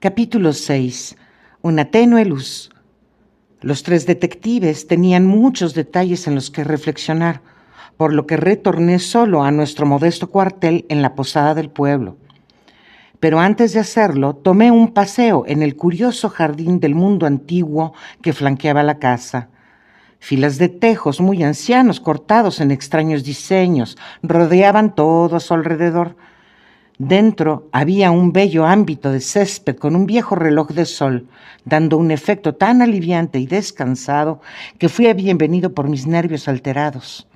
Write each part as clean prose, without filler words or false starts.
Capítulo 6. Una tenue luz. Los tres detectives tenían muchos detalles en los que reflexionar, por lo que retorné solo a nuestro modesto cuartel en la posada del pueblo. Pero antes de hacerlo, tomé un paseo en el curioso jardín del mundo antiguo que flanqueaba la casa. Filas de tejos muy ancianos cortados en extraños diseños rodeaban todo a su alrededor. Dentro había un bello ámbito de césped con un viejo reloj de sol, dando un efecto tan aliviante y descansado que fui bienvenido por mis nervios alterados.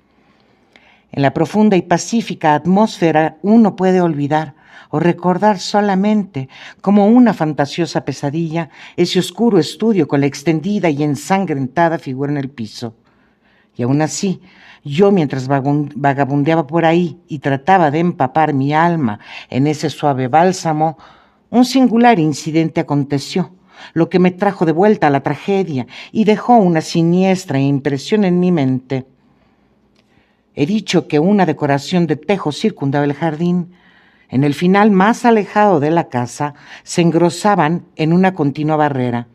En la profunda y pacífica atmósfera uno puede olvidar o recordar solamente como una fantasiosa pesadilla ese oscuro estudio con la extendida y ensangrentada figura en el piso. Y aún así, yo mientras vagabundeaba por ahí y trataba de empapar mi alma en ese suave bálsamo, un singular incidente aconteció, lo que me trajo de vuelta a la tragedia y dejó una siniestra impresión en mi mente. He dicho que una decoración de tejos circundaba el jardín. En el final más alejado de la casa se engrosaban en una continua barrera.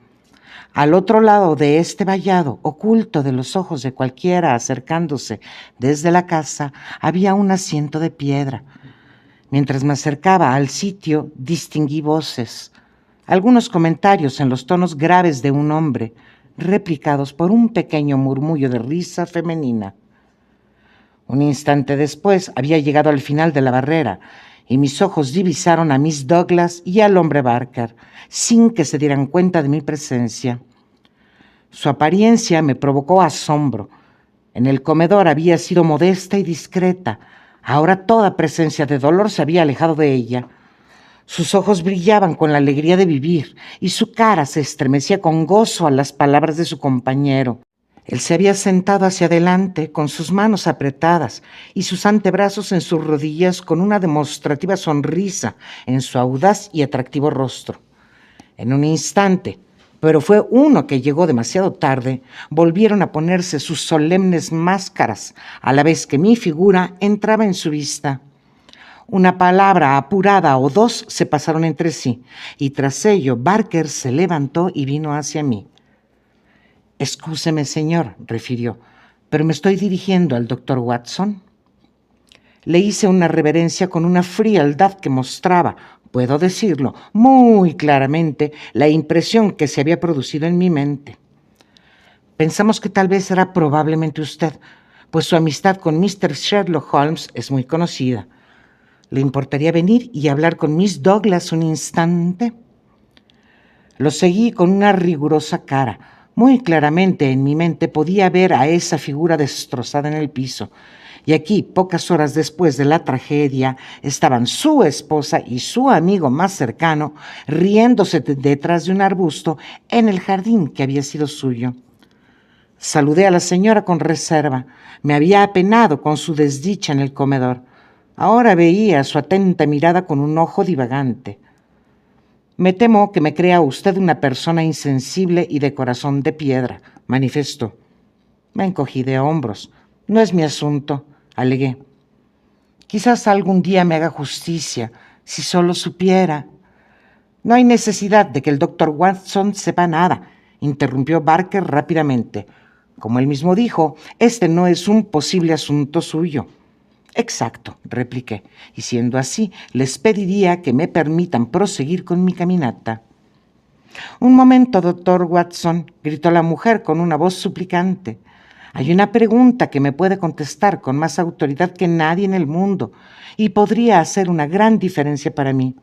Al otro lado de este vallado, oculto de los ojos de cualquiera acercándose desde la casa, había un asiento de piedra. Mientras me acercaba al sitio, distinguí voces, algunos comentarios en los tonos graves de un hombre, replicados por un pequeño murmullo de risa femenina. Un instante después había llegado al final de la barrera y mis ojos divisaron a Miss Douglas y al hombre Barker, sin que se dieran cuenta de mi presencia. Su apariencia me provocó asombro. En el comedor había sido modesta y discreta. Ahora toda presencia de dolor se había alejado de ella. Sus ojos brillaban con la alegría de vivir y su cara se estremecía con gozo a las palabras de su compañero. Él se había sentado hacia adelante con sus manos apretadas y sus antebrazos en sus rodillas con una demostrativa sonrisa en su audaz y atractivo rostro. En un instante, pero fue uno que llegó demasiado tarde, volvieron a ponerse sus solemnes máscaras, a la vez que mi figura entraba en su vista. Una palabra apurada o dos se pasaron entre sí, y tras ello Barker se levantó y vino hacia mí. «Excúseme, señor», refirió, «pero me estoy dirigiendo al doctor Watson». Le hice una reverencia con una frialdad que mostraba, puedo decirlo, muy claramente la impresión que se había producido en mi mente. «Pensamos que tal vez era probablemente usted, pues su amistad con Mr. Sherlock Holmes es muy conocida. ¿Le importaría venir y hablar con Miss Douglas un instante?» Lo seguí con una rigurosa cara. Muy claramente en mi mente podía ver a esa figura destrozada en el piso. Y aquí, pocas horas después de la tragedia, estaban su esposa y su amigo más cercano riéndose detrás de un arbusto en el jardín que había sido suyo. Saludé a la señora con reserva. Me había apenado con su desdicha en el comedor. Ahora veía su atenta mirada con un ojo divagante. «Me temo que me crea usted una persona insensible y de corazón de piedra», manifestó. Me encogí de hombros. «No es mi asunto», alegué. «Quizás algún día me haga justicia, si solo supiera». «No hay necesidad de que el doctor Watson sepa nada», interrumpió Barker rápidamente. «Como él mismo dijo, este no es un posible asunto suyo». «Exacto», repliqué, y siendo así, les pediría que me permitan proseguir con mi caminata. «Un momento, doctor Watson», gritó la mujer con una voz suplicante. «Hay una pregunta que me puede contestar con más autoridad que nadie en el mundo y podría hacer una gran diferencia para mí.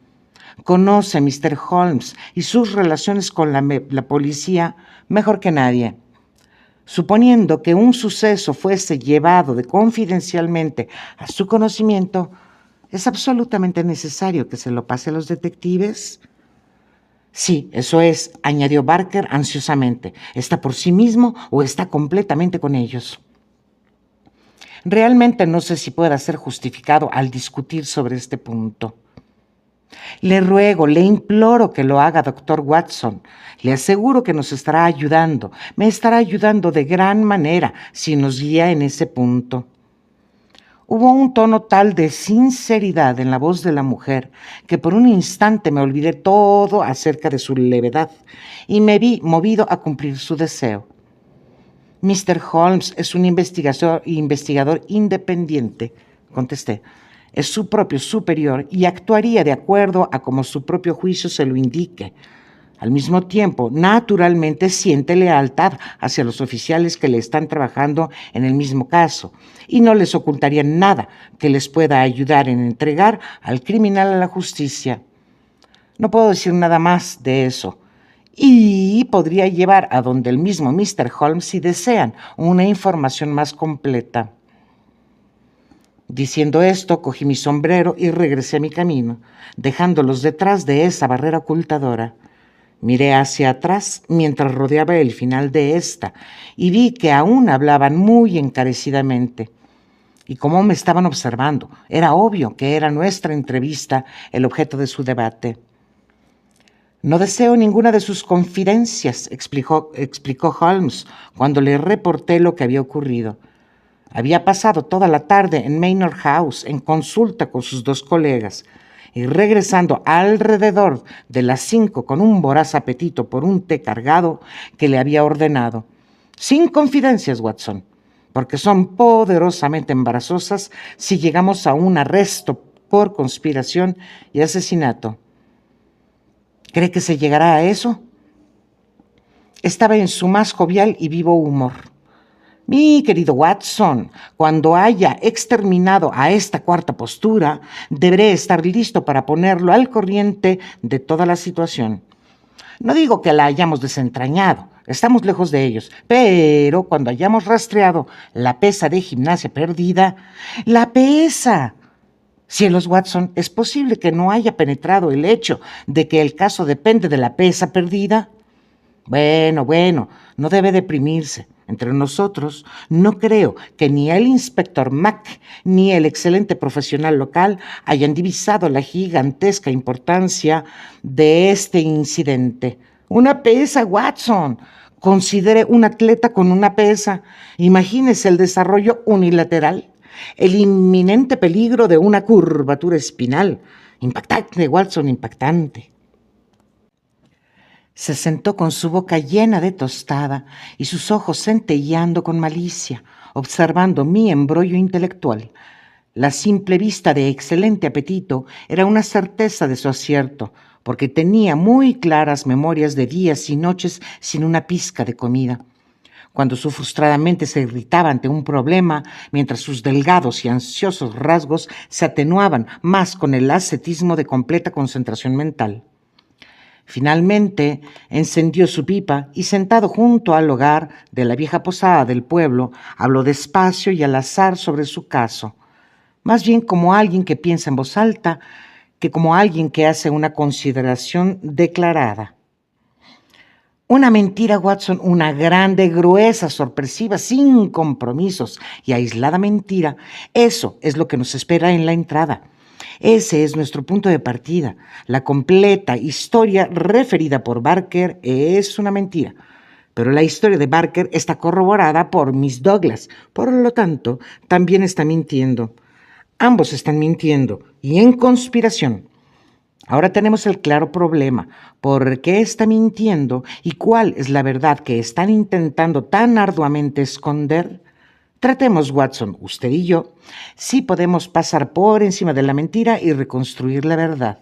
Conoce a Mr. Holmes y sus relaciones con la policía mejor que nadie. Suponiendo que un suceso fuese llevado confidencialmente a su conocimiento, ¿es absolutamente necesario que se lo pase a los detectives?» «Sí, eso es», añadió Barker ansiosamente. «¿Está por sí mismo o está completamente con ellos?» Realmente no sé si pueda ser justificado al discutir sobre este punto. «Le ruego, le imploro que lo haga, doctor Watson. Le aseguro que nos estará ayudando. Me estará ayudando de gran manera si nos guía en ese punto». Hubo un tono tal de sinceridad en la voz de la mujer que por un instante me olvidé todo acerca de su levedad y me vi movido a cumplir su deseo. Mr. Holmes es un investigador independiente, contesté. Es su propio superior y actuaría de acuerdo a como su propio juicio se lo indique. Al mismo tiempo, naturalmente siente lealtad hacia los oficiales que le están trabajando en el mismo caso y no les ocultaría nada que les pueda ayudar en entregar al criminal a la justicia. No puedo decir nada más de eso. Y podría llevar a donde el mismo Mr. Holmes si desean una información más completa. Diciendo esto, cogí mi sombrero y regresé a mi camino, dejándolos detrás de esa barrera ocultadora. Miré hacia atrás mientras rodeaba el final de esta y vi que aún hablaban muy encarecidamente. Y como me estaban observando, era obvio que era nuestra entrevista el objeto de su debate. No deseo ninguna de sus confidencias, explicó Holmes cuando le reporté lo que había ocurrido. Había pasado toda la tarde en Manor House en consulta con sus dos colegas y regresando alrededor de las 5 con un voraz apetito por un té cargado que le había ordenado. Sin confidencias, Watson, porque son poderosamente embarazosas si llegamos a un arresto por conspiración y asesinato. ¿Cree que se llegará a eso? Estaba en su más jovial y vivo humor. Mi querido Watson, cuando haya exterminado a esta cuarta postura, deberé estar listo para ponerlo al corriente de toda la situación. No digo que la hayamos desentrañado, estamos lejos de ellos, pero cuando hayamos rastreado la pesa de gimnasia perdida, ¡la pesa! Cielos, Watson, ¿es posible que no haya penetrado el hecho de que el caso depende de la pesa perdida? Bueno, no debe deprimirse. Entre nosotros, no creo que ni el inspector Mack ni el excelente profesional local hayan divisado la gigantesca importancia de este incidente. Una pesa, Watson. Considere un atleta con una pesa. Imagínese el desarrollo unilateral. El inminente peligro de una curvatura espinal. Impactante, Watson, impactante. Se sentó con su boca llena de tostada y sus ojos centelleando con malicia, observando mi embrollo intelectual. La simple vista de excelente apetito era una certeza de su acierto, porque tenía muy claras memorias de días y noches sin una pizca de comida. Cuando su frustrada mente se irritaba ante un problema, mientras sus delgados y ansiosos rasgos se atenuaban más con el ascetismo de completa concentración mental. Finalmente encendió su pipa y sentado junto al hogar de la vieja posada del pueblo, habló despacio y al azar sobre su caso, más bien como alguien que piensa en voz alta que como alguien que hace una consideración declarada. Una mentira, Watson, una grande, gruesa, sorpresiva, sin compromisos y aislada mentira. Eso es lo que nos espera en la entrada. Ese es nuestro punto de partida. La completa historia referida por Barker es una mentira, pero la historia de Barker está corroborada por Miss Douglas. Por lo tanto, también está mintiendo. Ambos están mintiendo y en conspiración. Ahora tenemos el claro problema. ¿Por qué está mintiendo y cuál es la verdad que están intentando tan arduamente esconder? Tratemos, Watson, usted y yo, si podemos pasar por encima de la mentira y reconstruir la verdad.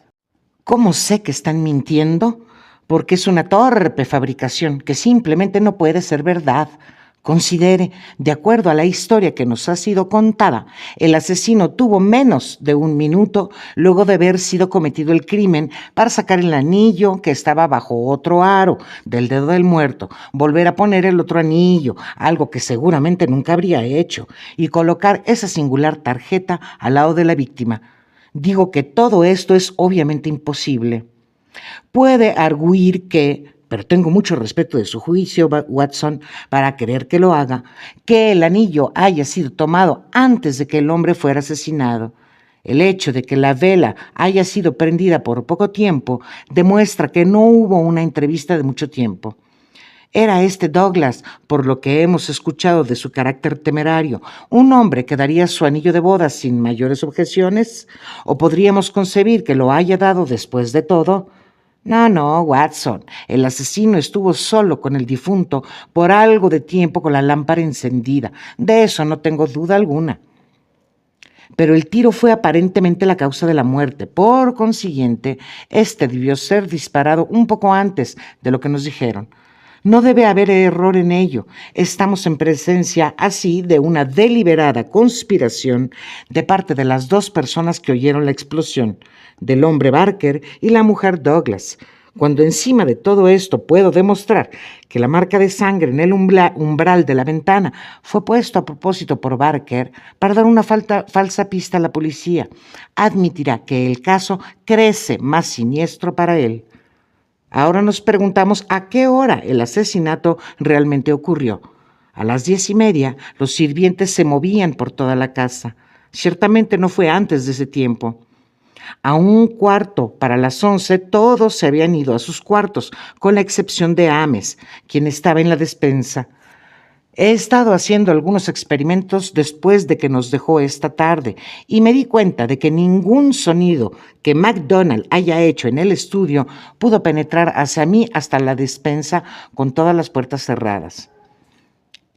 ¿Cómo sé que están mintiendo? Porque es una torpe fabricación que simplemente no puede ser verdad. Considere, de acuerdo a la historia que nos ha sido contada, el asesino tuvo menos de 1 minuto luego de haber sido cometido el crimen para sacar el anillo que estaba bajo otro aro del dedo del muerto, volver a poner el otro anillo, algo que seguramente nunca habría hecho, y colocar esa singular tarjeta al lado de la víctima. Digo que todo esto es obviamente imposible. Puede arguir pero tengo mucho respeto de su juicio, Watson, para querer que lo haga, que el anillo haya sido tomado antes de que el hombre fuera asesinado. El hecho de que la vela haya sido prendida por poco tiempo demuestra que no hubo una entrevista de mucho tiempo. Era este Douglas, por lo que hemos escuchado de su carácter temerario, un hombre que daría su anillo de boda sin mayores objeciones, o podríamos concebir que lo haya dado después de todo. No, Watson, el asesino estuvo solo con el difunto por algo de tiempo con la lámpara encendida. De eso no tengo duda alguna. Pero el tiro fue aparentemente la causa de la muerte. Por consiguiente, este debió ser disparado un poco antes de lo que nos dijeron. No debe haber error en ello. Estamos en presencia así de una deliberada conspiración de parte de las dos personas que oyeron la explosión, del hombre Barker y la mujer Douglas. Cuando encima de todo esto puedo demostrar que la marca de sangre en el umbral de la ventana fue puesto a propósito por Barker para dar una falsa pista a la policía, admitirá que el caso crece más siniestro para él. Ahora nos preguntamos a qué hora el asesinato realmente ocurrió. A las 10:30, los sirvientes se movían por toda la casa. Ciertamente no fue antes de ese tiempo. A 11:15, todos se habían ido a sus cuartos, con la excepción de Ames, quien estaba en la despensa. He estado haciendo algunos experimentos después de que nos dejó esta tarde y me di cuenta de que ningún sonido que MacDonald haya hecho en el estudio pudo penetrar hacia mí hasta la despensa con todas las puertas cerradas.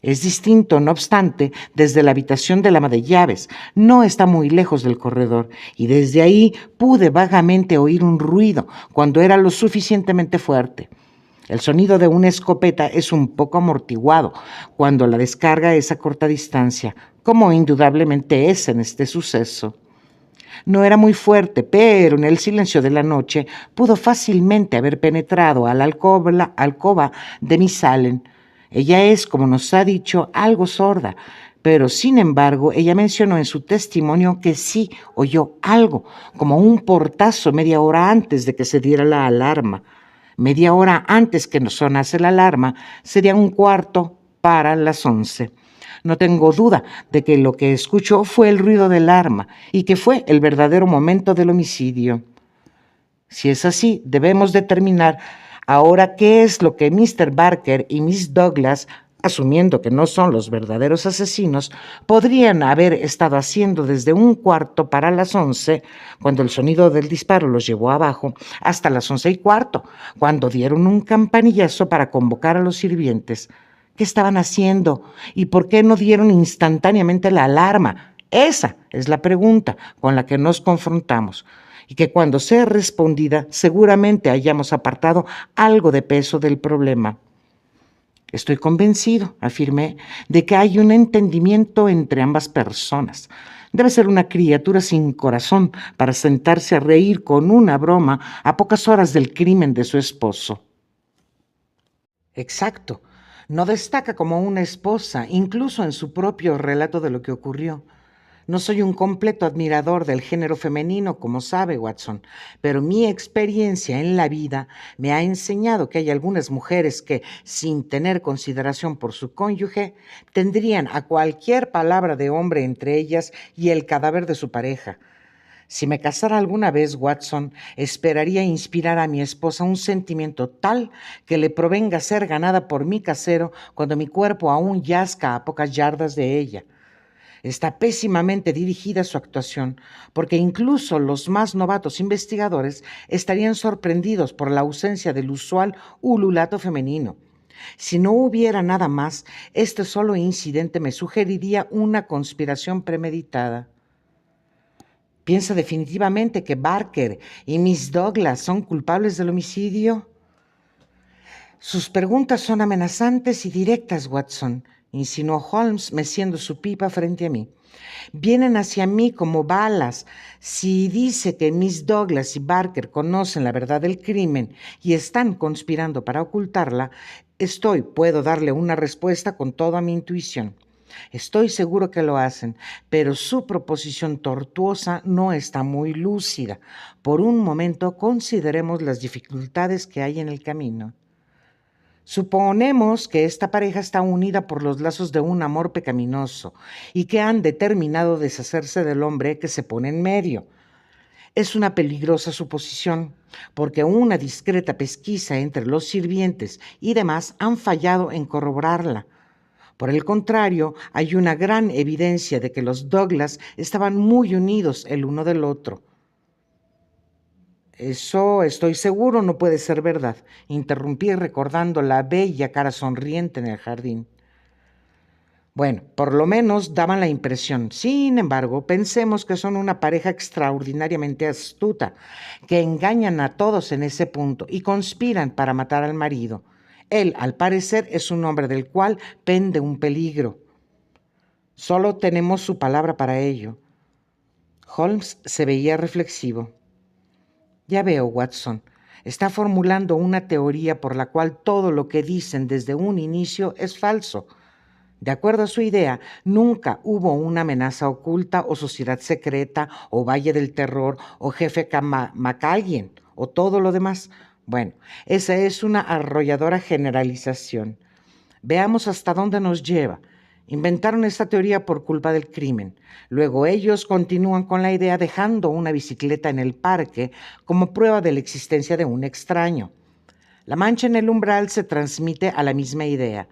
Es distinto, no obstante, desde la habitación del ama de llaves. No está muy lejos del corredor y desde ahí pude vagamente oír un ruido cuando era lo suficientemente fuerte. El sonido de una escopeta es un poco amortiguado cuando la descarga es a corta distancia, como indudablemente es en este suceso. No era muy fuerte, pero en el silencio de la noche pudo fácilmente haber penetrado a la alcoba de Miss Allen. Ella es, como nos ha dicho, algo sorda, pero sin embargo ella mencionó en su testimonio que sí oyó algo, como un portazo media hora antes de que se diera la alarma. Media hora antes que nos sonase la alarma sería 11:15. No tengo duda de que lo que escuchó fue el ruido del arma y que fue el verdadero momento del homicidio. Si es así, debemos determinar ahora qué es lo que Mr. Barker y Miss Douglas, asumiendo que no son los verdaderos asesinos, podrían haber estado haciendo desde 11:15, cuando el sonido del disparo los llevó abajo, hasta las 11:15, cuando dieron un campanillazo para convocar a los sirvientes. ¿Qué estaban haciendo? ¿Y por qué no dieron instantáneamente la alarma? Esa es la pregunta con la que nos confrontamos y que cuando sea respondida seguramente hayamos apartado algo de peso del problema. Estoy convencido, afirmé, de que hay un entendimiento entre ambas personas. Debe ser una criatura sin corazón para sentarse a reír con una broma a pocas horas del crimen de su esposo. Exacto. No destaca como una esposa, incluso en su propio relato de lo que ocurrió. No soy un completo admirador del género femenino, como sabe Watson, pero mi experiencia en la vida me ha enseñado que hay algunas mujeres que, sin tener consideración por su cónyuge, tendrían a cualquier palabra de hombre entre ellas y el cadáver de su pareja. Si me casara alguna vez, Watson, esperaría inspirar a mi esposa un sentimiento tal que le provenga ser ganada por mi casero cuando mi cuerpo aún yazca a pocas yardas de ella. Está pésimamente dirigida su actuación, porque incluso los más novatos investigadores estarían sorprendidos por la ausencia del usual ululato femenino. Si no hubiera nada más, este solo incidente me sugeriría una conspiración premeditada. ¿Piensa definitivamente que Barker y Miss Douglas son culpables del homicidio? Sus preguntas son amenazantes y directas, Watson, insinuó Holmes meciendo su pipa frente a mí. Vienen hacia mí como balas. Si dice que Miss Douglas y Barker conocen la verdad del crimen y están conspirando para ocultarla, puedo darle una respuesta con toda mi intuición. Estoy seguro que lo hacen, pero su proposición tortuosa no está muy lúcida. Por un momento consideremos las dificultades que hay en el camino. Suponemos que esta pareja está unida por los lazos de un amor pecaminoso y que han determinado deshacerse del hombre que se pone en medio. Es una peligrosa suposición, porque una discreta pesquisa entre los sirvientes y demás han fallado en corroborarla. Por el contrario, hay una gran evidencia de que los Douglas estaban muy unidos el uno del otro. Eso, estoy seguro, no puede ser verdad, interrumpí recordando la bella cara sonriente en el jardín. Bueno, por lo menos daban la impresión. Sin embargo, pensemos que son una pareja extraordinariamente astuta, que engañan a todos en ese punto y conspiran para matar al marido. Él, al parecer, es un hombre del cual pende un peligro. Solo tenemos su palabra para ello. Holmes se veía reflexivo. Ya veo, Watson. Está formulando una teoría por la cual todo lo que dicen desde un inicio es falso. De acuerdo a su idea, nunca hubo una amenaza oculta o sociedad secreta o Valle del Terror o jefe McAllen o todo lo demás. Bueno, esa es una arrolladora generalización. Veamos hasta dónde nos lleva. Inventaron esta teoría por culpa del crimen. Luego ellos continúan con la idea dejando una bicicleta en el parque como prueba de la existencia de un extraño. La mancha en el umbral se transmite a la misma idea.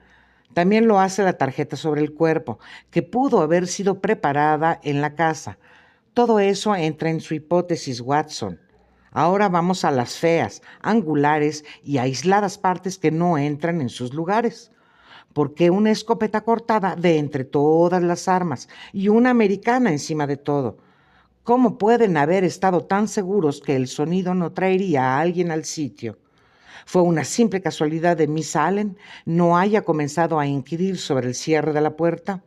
También lo hace la tarjeta sobre el cuerpo, que pudo haber sido preparada en la casa. Todo eso entra en su hipótesis, Watson. Ahora vamos a las feas, angulares y aisladas partes que no entran en sus lugares. ¿Por qué una escopeta cortada de entre todas las armas y una americana encima de todo? ¿Cómo pueden haber estado tan seguros que el sonido no traería a alguien al sitio? Fue una simple casualidad de Miss Allen no haya comenzado a inquirir sobre el cierre de la puerta.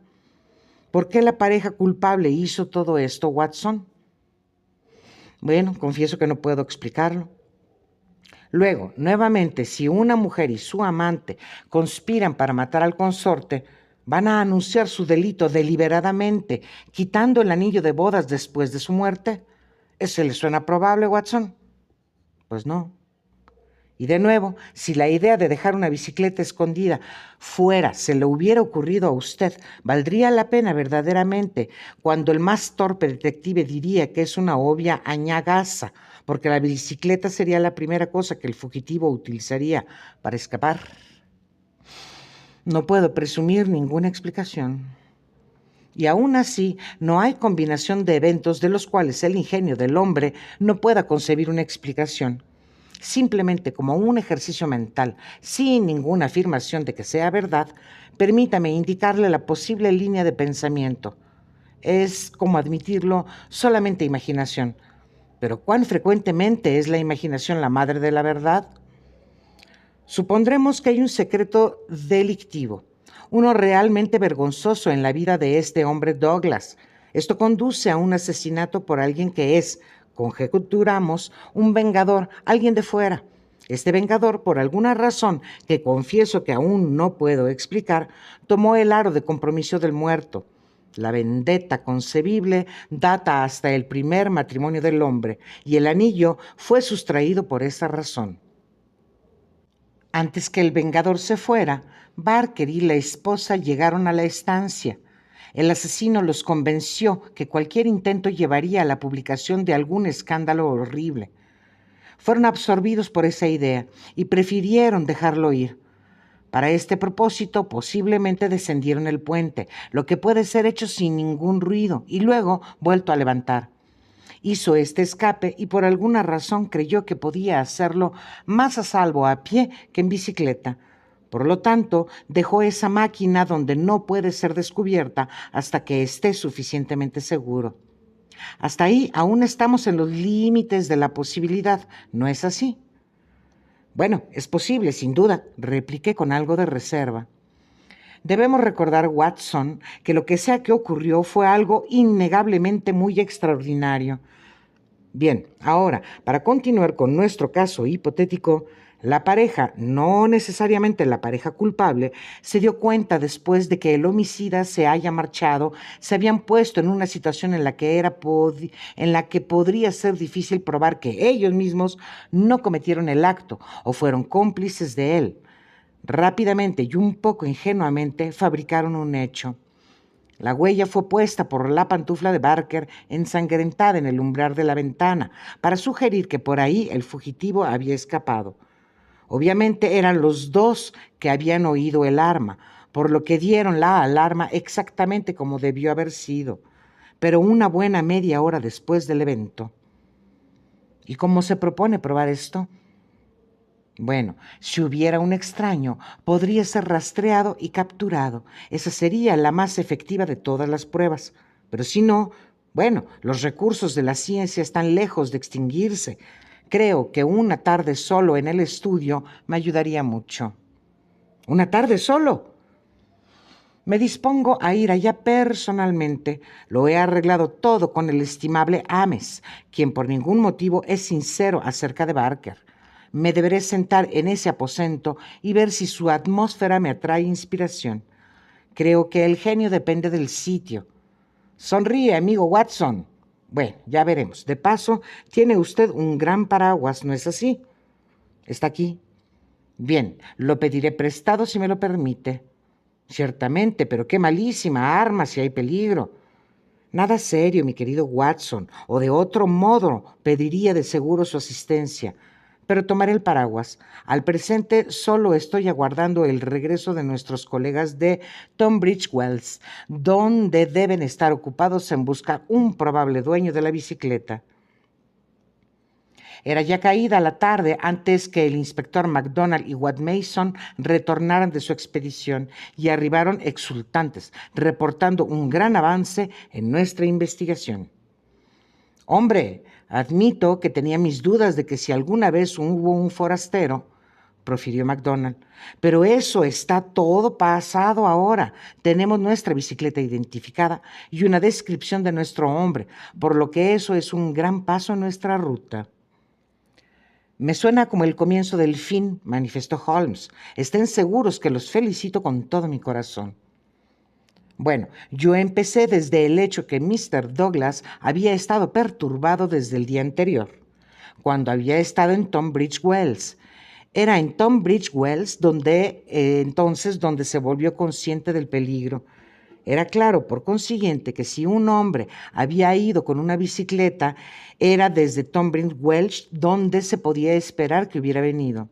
¿Por qué la pareja culpable hizo todo esto, Watson? Bueno, confieso que no puedo explicarlo. Luego, nuevamente, si una mujer y su amante conspiran para matar al consorte, van a anunciar su delito deliberadamente, quitando el anillo de bodas después de su muerte. ¿Eso le suena probable, Watson? Pues no. Y de nuevo, si la idea de dejar una bicicleta escondida fuera se le hubiera ocurrido a usted, valdría la pena verdaderamente cuando el más torpe detective diría que es una obvia añagaza, porque la bicicleta sería la primera cosa que el fugitivo utilizaría para escapar. No puedo presumir ninguna explicación. Y aún así, no hay combinación de eventos de los cuales el ingenio del hombre no pueda concebir una explicación. Simplemente como un ejercicio mental, sin ninguna afirmación de que sea verdad, permítame indicarle la posible línea de pensamiento. Es, como admitirlo, solamente imaginación. Pero ¿cuán frecuentemente es la imaginación la madre de la verdad? Supondremos que hay un secreto delictivo, uno realmente vergonzoso en la vida de este hombre Douglas. Esto conduce a un asesinato por alguien que es, conjeturamos, un vengador, alguien de fuera. Este vengador, por alguna razón que confieso que aún no puedo explicar, tomó el aro de compromiso del muerto. La vendetta concebible data hasta el primer matrimonio del hombre, y el anillo fue sustraído por esa razón. Antes que el vengador se fuera, Barker y la esposa llegaron a la estancia. El asesino los convenció que cualquier intento llevaría a la publicación de algún escándalo horrible. Fueron absorbidos por esa idea y prefirieron dejarlo ir. Para este propósito, posiblemente descendieron el puente, lo que puede ser hecho sin ningún ruido, y luego vuelto a levantar. Hizo este escape y por alguna razón creyó que podía hacerlo más a salvo a pie que en bicicleta. Por lo tanto, dejó esa máquina donde no puede ser descubierta hasta que esté suficientemente seguro. Hasta ahí aún estamos en los límites de la posibilidad, ¿no es así? Bueno, es posible, sin duda, repliqué con algo de reserva. Debemos recordar, Watson, que lo que sea que ocurrió fue algo innegablemente muy extraordinario. Bien, ahora, para continuar con nuestro caso hipotético, la pareja, no necesariamente la pareja culpable, se dio cuenta después de que el homicida se haya marchado, se habían puesto en una situación en la que podría ser difícil probar que ellos mismos no cometieron el acto o fueron cómplices de él. Rápidamente y un poco ingenuamente fabricaron un hecho. La huella fue puesta por la pantufla de Barker ensangrentada en el umbral de la ventana para sugerir que por ahí el fugitivo había escapado. Obviamente eran los dos que habían oído el arma, por lo que dieron la alarma exactamente como debió haber sido, pero una buena media hora después del evento. ¿Y cómo se propone probar esto? Bueno, si hubiera un extraño, podría ser rastreado y capturado. Esa sería la más efectiva de todas las pruebas. Pero si no, bueno, los recursos de la ciencia están lejos de extinguirse. Creo que una tarde solo en el estudio me ayudaría mucho. ¿Una tarde solo? Me dispongo a ir allá personalmente. Lo he arreglado todo con el estimable Ames, quien por ningún motivo es sincero acerca de Barker. Me deberé sentar en ese aposento y ver si su atmósfera me atrae inspiración. Creo que el genio depende del sitio. Sonríe, amigo Watson. Bueno, ya veremos. De paso, tiene usted un gran paraguas, ¿no es así? ¿Está aquí? Bien, lo pediré prestado si me lo permite. Ciertamente, pero qué malísima arma si hay peligro. Nada serio, mi querido Watson, o de otro modo pediría de seguro su asistencia. Pero tomaré el paraguas. Al presente solo estoy aguardando el regreso de nuestros colegas de Tunbridge Wells, donde deben estar ocupados en buscar un probable dueño de la bicicleta. Era ya caída la tarde antes que el inspector MacDonald y Watt Mason retornaran de su expedición y arribaron exultantes, reportando un gran avance en nuestra investigación. Hombre, admito que tenía mis dudas de que si alguna vez hubo un forastero, profirió MacDonald, pero eso está todo pasado ahora. Tenemos nuestra bicicleta identificada y una descripción de nuestro hombre, por lo que eso es un gran paso en nuestra ruta. Me suena como el comienzo del fin, manifestó Holmes. Estén seguros que los felicito con todo mi corazón. Bueno, yo empecé desde el hecho que Mr. Douglas había estado perturbado desde el día anterior, cuando había estado en Tunbridge Wells. Era en Tunbridge Wells donde se volvió consciente del peligro. Era claro, por consiguiente, que si un hombre había ido con una bicicleta, era desde Tunbridge Wells donde se podía esperar que hubiera venido.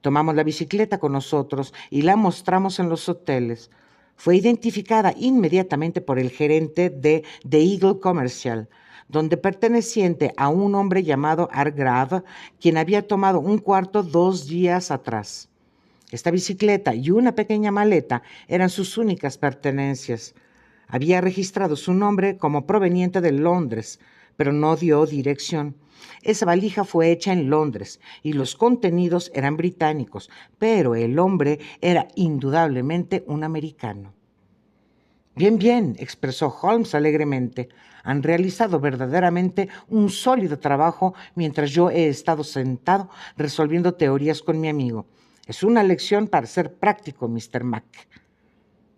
Tomamos la bicicleta con nosotros y la mostramos en los hoteles. Fue identificada inmediatamente por el gerente de The Eagle Commercial, donde perteneciente a un hombre llamado Hargrave, quien había tomado un cuarto 2 días atrás. Esta bicicleta y una pequeña maleta eran sus únicas pertenencias. Había registrado su nombre como proveniente de Londres, pero no dio dirección. Esa valija fue hecha en Londres y los contenidos eran británicos, pero el hombre era indudablemente un americano. Bien, bien, expresó Holmes alegremente. Han realizado verdaderamente un sólido trabajo mientras yo he estado sentado resolviendo teorías con mi amigo. Es una lección para ser práctico, Mr. Mac.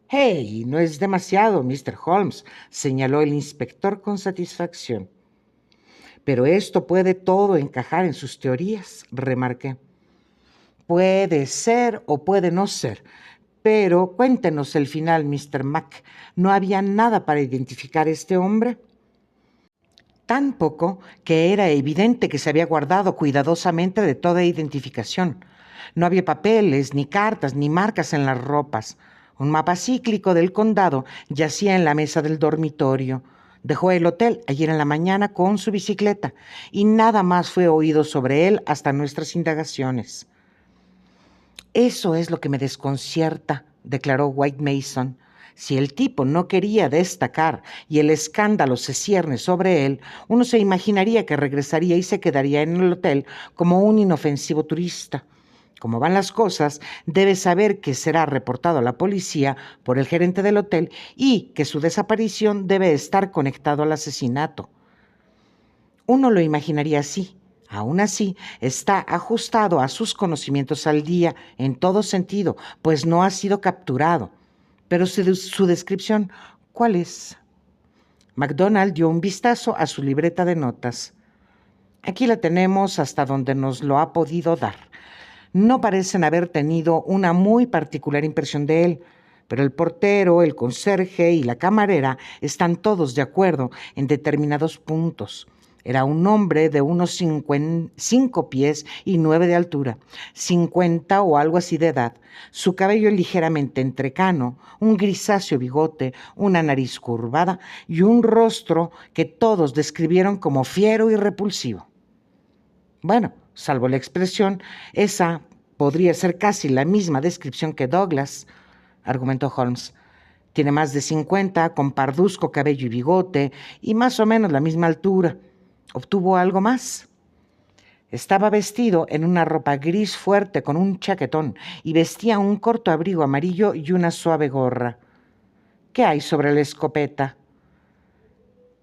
«Hey, no es demasiado, Mr. Holmes», señaló el inspector con satisfacción. «Pero esto puede todo encajar en sus teorías», remarqué. «Puede ser o puede no ser, pero cuéntenos el final, Mr. Mac. ¿No había nada para identificar a este hombre?» Tan poco que era evidente que se había guardado cuidadosamente de toda identificación. No había papeles, ni cartas, ni marcas en las ropas. Un mapa cíclico del condado yacía en la mesa del dormitorio. Dejó el hotel ayer en la mañana con su bicicleta y nada más fue oído sobre él hasta nuestras indagaciones. «Eso es lo que me desconcierta», declaró White Mason. «Si el tipo no quería destacar y el escándalo se cierne sobre él, uno se imaginaría que regresaría y se quedaría en el hotel como un inofensivo turista. Como van las cosas, debe saber que será reportado a la policía por el gerente del hotel y que su desaparición debe estar conectado al asesinato. Uno lo imaginaría así. Aún así, está ajustado a sus conocimientos al día en todo sentido, pues no ha sido capturado. Pero su descripción, ¿cuál es?» MacDonald dio un vistazo a su libreta de notas. «Aquí la tenemos hasta donde nos lo ha podido dar. No parecen haber tenido una muy particular impresión de él, pero el portero, el conserje y la camarera están todos de acuerdo en determinados puntos. Era un hombre de unos 5 pies y 9 de altura, 50 o algo así de edad, su cabello ligeramente entrecano, un grisáceo bigote, una nariz curvada y un rostro que todos describieron como fiero y repulsivo. Bueno, salvo la expresión, esa podría ser casi la misma descripción que Douglas, argumentó Holmes. Tiene más de 50, con parduzco cabello y bigote, y más o menos la misma altura. ¿Obtuvo algo más? Estaba vestido en una ropa gris fuerte con un chaquetón y vestía un corto abrigo amarillo y una suave gorra. ¿Qué hay sobre la escopeta?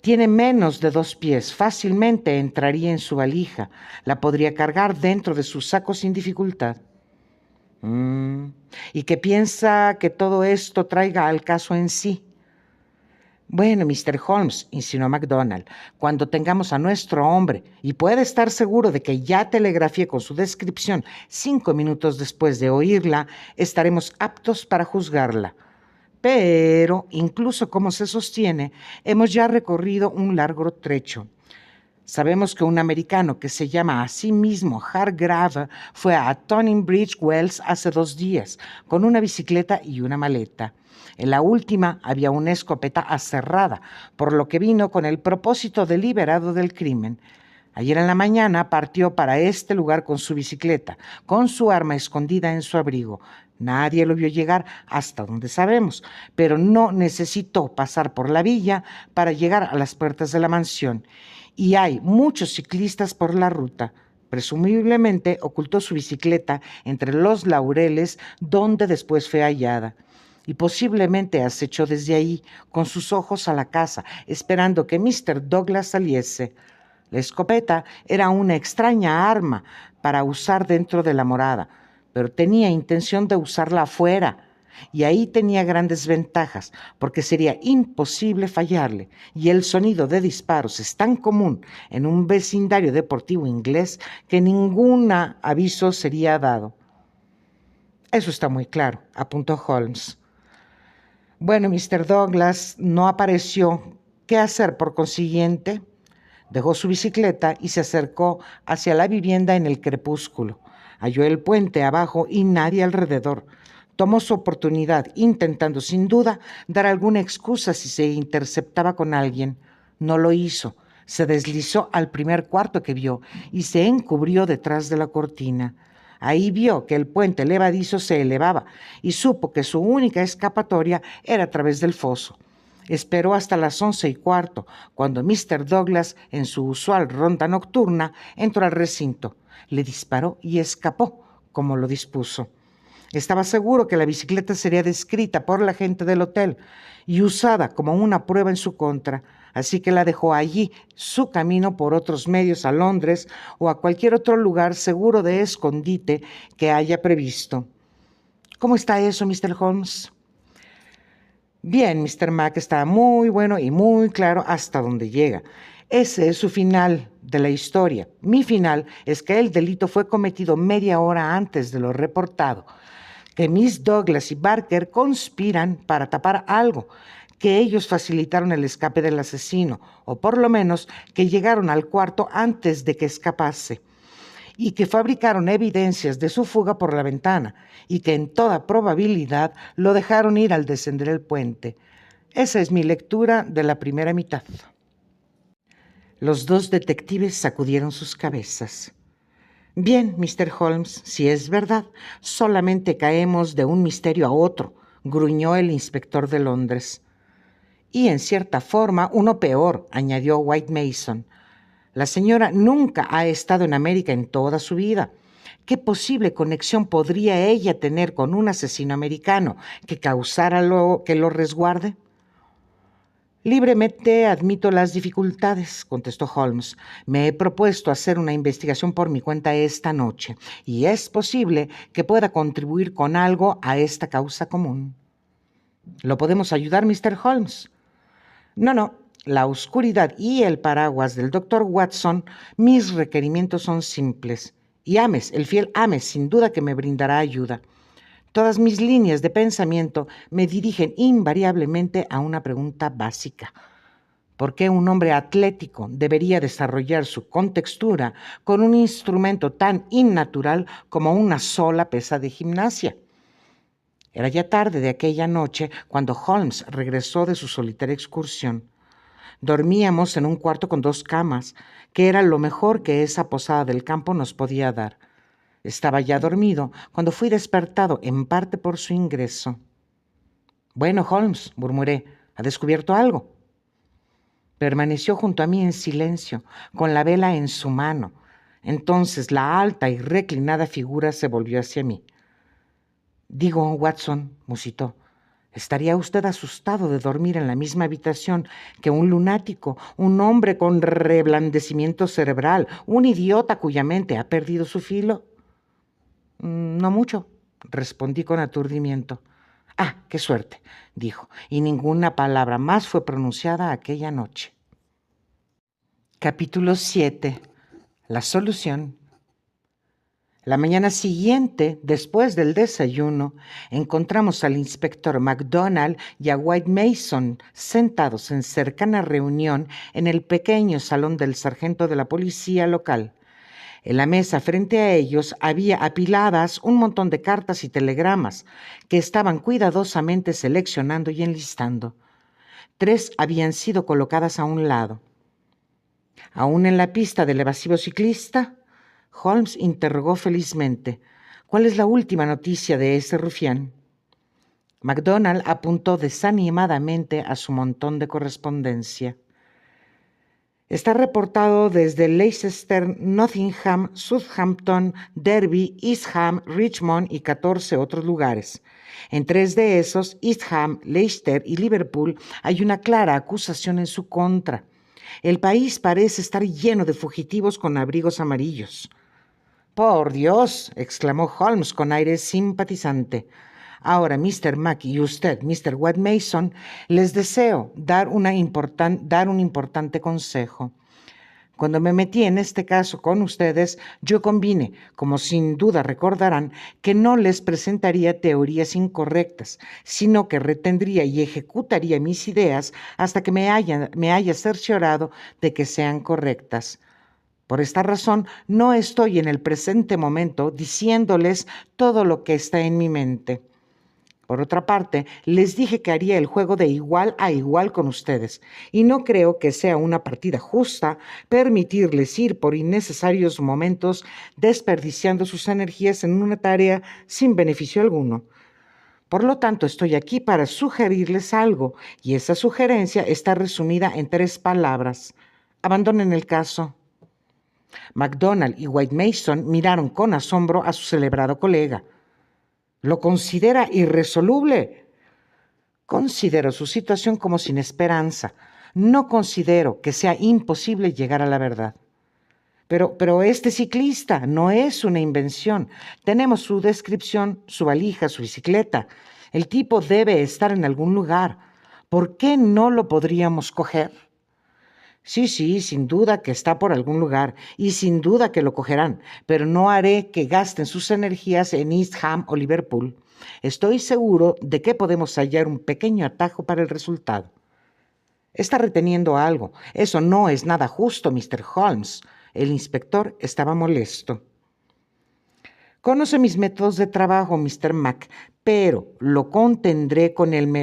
Tiene menos de 2 pies, fácilmente entraría en su valija. La podría cargar dentro de su saco sin dificultad. ¿Y qué piensa que todo esto traiga al caso en sí? Bueno, Mr. Holmes, insinuó MacDonald, cuando tengamos a nuestro hombre, y puede estar seguro de que ya telegrafié con su descripción 5 minutos después de oírla, estaremos aptos para juzgarla. Pero, incluso como se sostiene, hemos ya recorrido un largo trecho. Sabemos que un americano que se llama a sí mismo Hargrave fue a Tunbridge Wells hace 2 días con una bicicleta y una maleta. En la última había una escopeta aserrada, por lo que vino con el propósito deliberado del crimen. Ayer en la mañana partió para este lugar con su bicicleta, con su arma escondida en su abrigo. Nadie lo vio llegar hasta donde sabemos, pero no necesitó pasar por la villa para llegar a las puertas de la mansión. Y hay muchos ciclistas por la ruta. Presumiblemente ocultó su bicicleta entre los laureles donde después fue hallada. Y posiblemente acechó desde ahí, con sus ojos a la casa, esperando que Mr. Douglas saliese. La escopeta era una extraña arma para usar dentro de la morada, pero tenía intención de usarla afuera, y ahí tenía grandes ventajas, porque sería imposible fallarle, y el sonido de disparos es tan común en un vecindario deportivo inglés que ningún aviso sería dado. Eso está muy claro, apuntó Holmes. Bueno, Mr. Douglas no apareció. ¿Qué hacer por consiguiente? Dejó su bicicleta y se acercó hacia la vivienda en el crepúsculo. Halló el puente abajo y nadie alrededor. Tomó su oportunidad, intentando sin duda dar alguna excusa si se interceptaba con alguien. No lo hizo. Se deslizó al primer cuarto que vio y se encubrió detrás de la cortina. Ahí vio que el puente levadizo se elevaba y supo que su única escapatoria era a través del foso. Esperó hasta las 11:15, cuando Mr. Douglas, en su usual ronda nocturna, entró al recinto. Le disparó y escapó, como lo dispuso. Estaba seguro que la bicicleta sería descrita por la gente del hotel y usada como una prueba en su contra, así que la dejó allí, su camino por otros medios a Londres o a cualquier otro lugar seguro de escondite que haya previsto. ¿Cómo está eso, Mr. Holmes? Bien, Mr. Mac, está muy bueno y muy claro hasta dónde llega. Ese es su final de la historia. Mi final es que el delito fue cometido media hora antes de lo reportado, que Miss Douglas y Barker conspiran para tapar algo, que ellos facilitaron el escape del asesino, o por lo menos que llegaron al cuarto antes de que escapase, y que fabricaron evidencias de su fuga por la ventana, y que en toda probabilidad lo dejaron ir al descender el puente. Esa es mi lectura de la primera mitad. Los 2 detectives sacudieron sus cabezas. Bien, Mr. Holmes, si es verdad, solamente caemos de un misterio a otro, gruñó el inspector de Londres. Y en cierta forma, uno peor, añadió White Mason. La señora nunca ha estado en América en toda su vida. ¿Qué posible conexión podría ella tener con un asesino americano que causara que lo resguarde? Libremente admito las dificultades, contestó Holmes. Me he propuesto hacer una investigación por mi cuenta esta noche, y es posible que pueda contribuir con algo a esta causa común. ¿Lo podemos ayudar, Mr. Holmes? No. La oscuridad y el paraguas del doctor Watson, mis requerimientos son simples. Y Ames, el fiel Ames, sin duda que me brindará ayuda. Todas mis líneas de pensamiento me dirigen invariablemente a una pregunta básica. ¿Por qué un hombre atlético debería desarrollar su contextura con un instrumento tan innatural como una sola pesa de gimnasia? Era ya tarde de aquella noche cuando Holmes regresó de su solitaria excursión. Dormíamos en un cuarto con 2 camas, que era lo mejor que esa posada del campo nos podía dar. Estaba ya dormido cuando fui despertado en parte por su ingreso. «Bueno, Holmes», murmuré, «¿ha descubierto algo?». Permaneció junto a mí en silencio, con la vela en su mano. Entonces la alta y reclinada figura se volvió hacia mí. «Digo, Watson», musitó, «¿estaría usted asustado de dormir en la misma habitación que un lunático, un hombre con reblandecimiento cerebral, un idiota cuya mente ha perdido su filo?» «No mucho», respondí con aturdimiento. «Ah, qué suerte», dijo, y ninguna palabra más fue pronunciada aquella noche. Capítulo 7. La solución. La mañana siguiente, después del desayuno, encontramos al inspector MacDonald y a White Mason sentados en cercana reunión en el pequeño salón del sargento de la policía local. En la mesa frente a ellos había apiladas un montón de cartas y telegramas que estaban cuidadosamente seleccionando y enlistando. 3 habían sido colocadas a un lado. ¿Aún en la pista del evasivo ciclista? Holmes interrogó felizmente. ¿Cuál es la última noticia de ese rufián? MacDonald apuntó desanimadamente a su montón de correspondencia. Está reportado desde Leicester, Nottingham, Southampton, Derby, Eastham, Richmond y 14 otros lugares. En 3 de esos, Eastham, Leicester y Liverpool, hay una clara acusación en su contra. El país parece estar lleno de fugitivos con abrigos amarillos. «Por Dios», exclamó Holmes con aire simpatizante. «Ahora, Mr. Mac y usted, Mr. White Mason, les deseo dar un importante consejo. Cuando me metí en este caso con ustedes, yo convine, como sin duda recordarán, que no les presentaría teorías incorrectas, sino que retendría y ejecutaría mis ideas hasta que me haya cerciorado de que sean correctas. Por esta razón, no estoy en el presente momento diciéndoles todo lo que está en mi mente. Por otra parte, les dije que haría el juego de igual a igual con ustedes, y no creo que sea una partida justa permitirles ir por innecesarios momentos desperdiciando sus energías en una tarea sin beneficio alguno. Por lo tanto, estoy aquí para sugerirles algo, y esa sugerencia está resumida en 3 palabras. Abandonen el caso». MacDonald y White Mason miraron con asombro a su celebrado colega. «¿Lo considera irresoluble?» «Considero su situación como sin esperanza. No considero que sea imposible llegar a la verdad». Pero este ciclista no es una invención. Tenemos su descripción, su valija, su bicicleta. El tipo debe estar en algún lugar. ¿Por qué no lo podríamos coger?» «Sí, sin duda que está por algún lugar y sin duda que lo cogerán, pero no haré que gasten sus energías en Eastham o Liverpool. Estoy seguro de que podemos hallar un pequeño atajo para el resultado». «Está reteniendo algo. Eso no es nada justo, Mr. Holmes». El inspector estaba molesto. «Conoce mis métodos de trabajo, Mr. Mac, pero lo contendré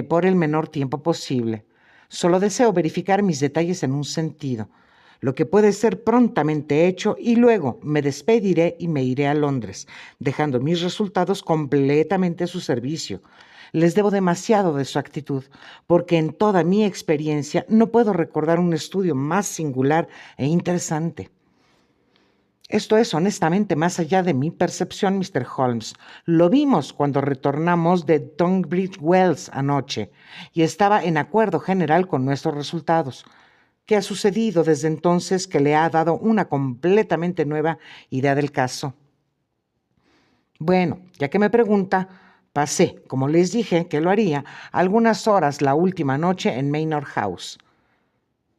por el menor tiempo posible. Solo deseo verificar mis detalles en un sentido, lo que puede ser prontamente hecho, y luego me despediré y me iré a Londres, dejando mis resultados completamente a su servicio. Les debo demasiado de su actitud, porque en toda mi experiencia no puedo recordar un estudio más singular e interesante». «Esto es honestamente más allá de mi percepción, Mr. Holmes. Lo vimos cuando retornamos de Tunbridge Wells anoche y estaba en acuerdo general con nuestros resultados. ¿Qué ha sucedido desde entonces que le ha dado una completamente nueva idea del caso?» «Bueno, ya que me pregunta, pasé, como les dije que lo haría, algunas horas la última noche en Manor House».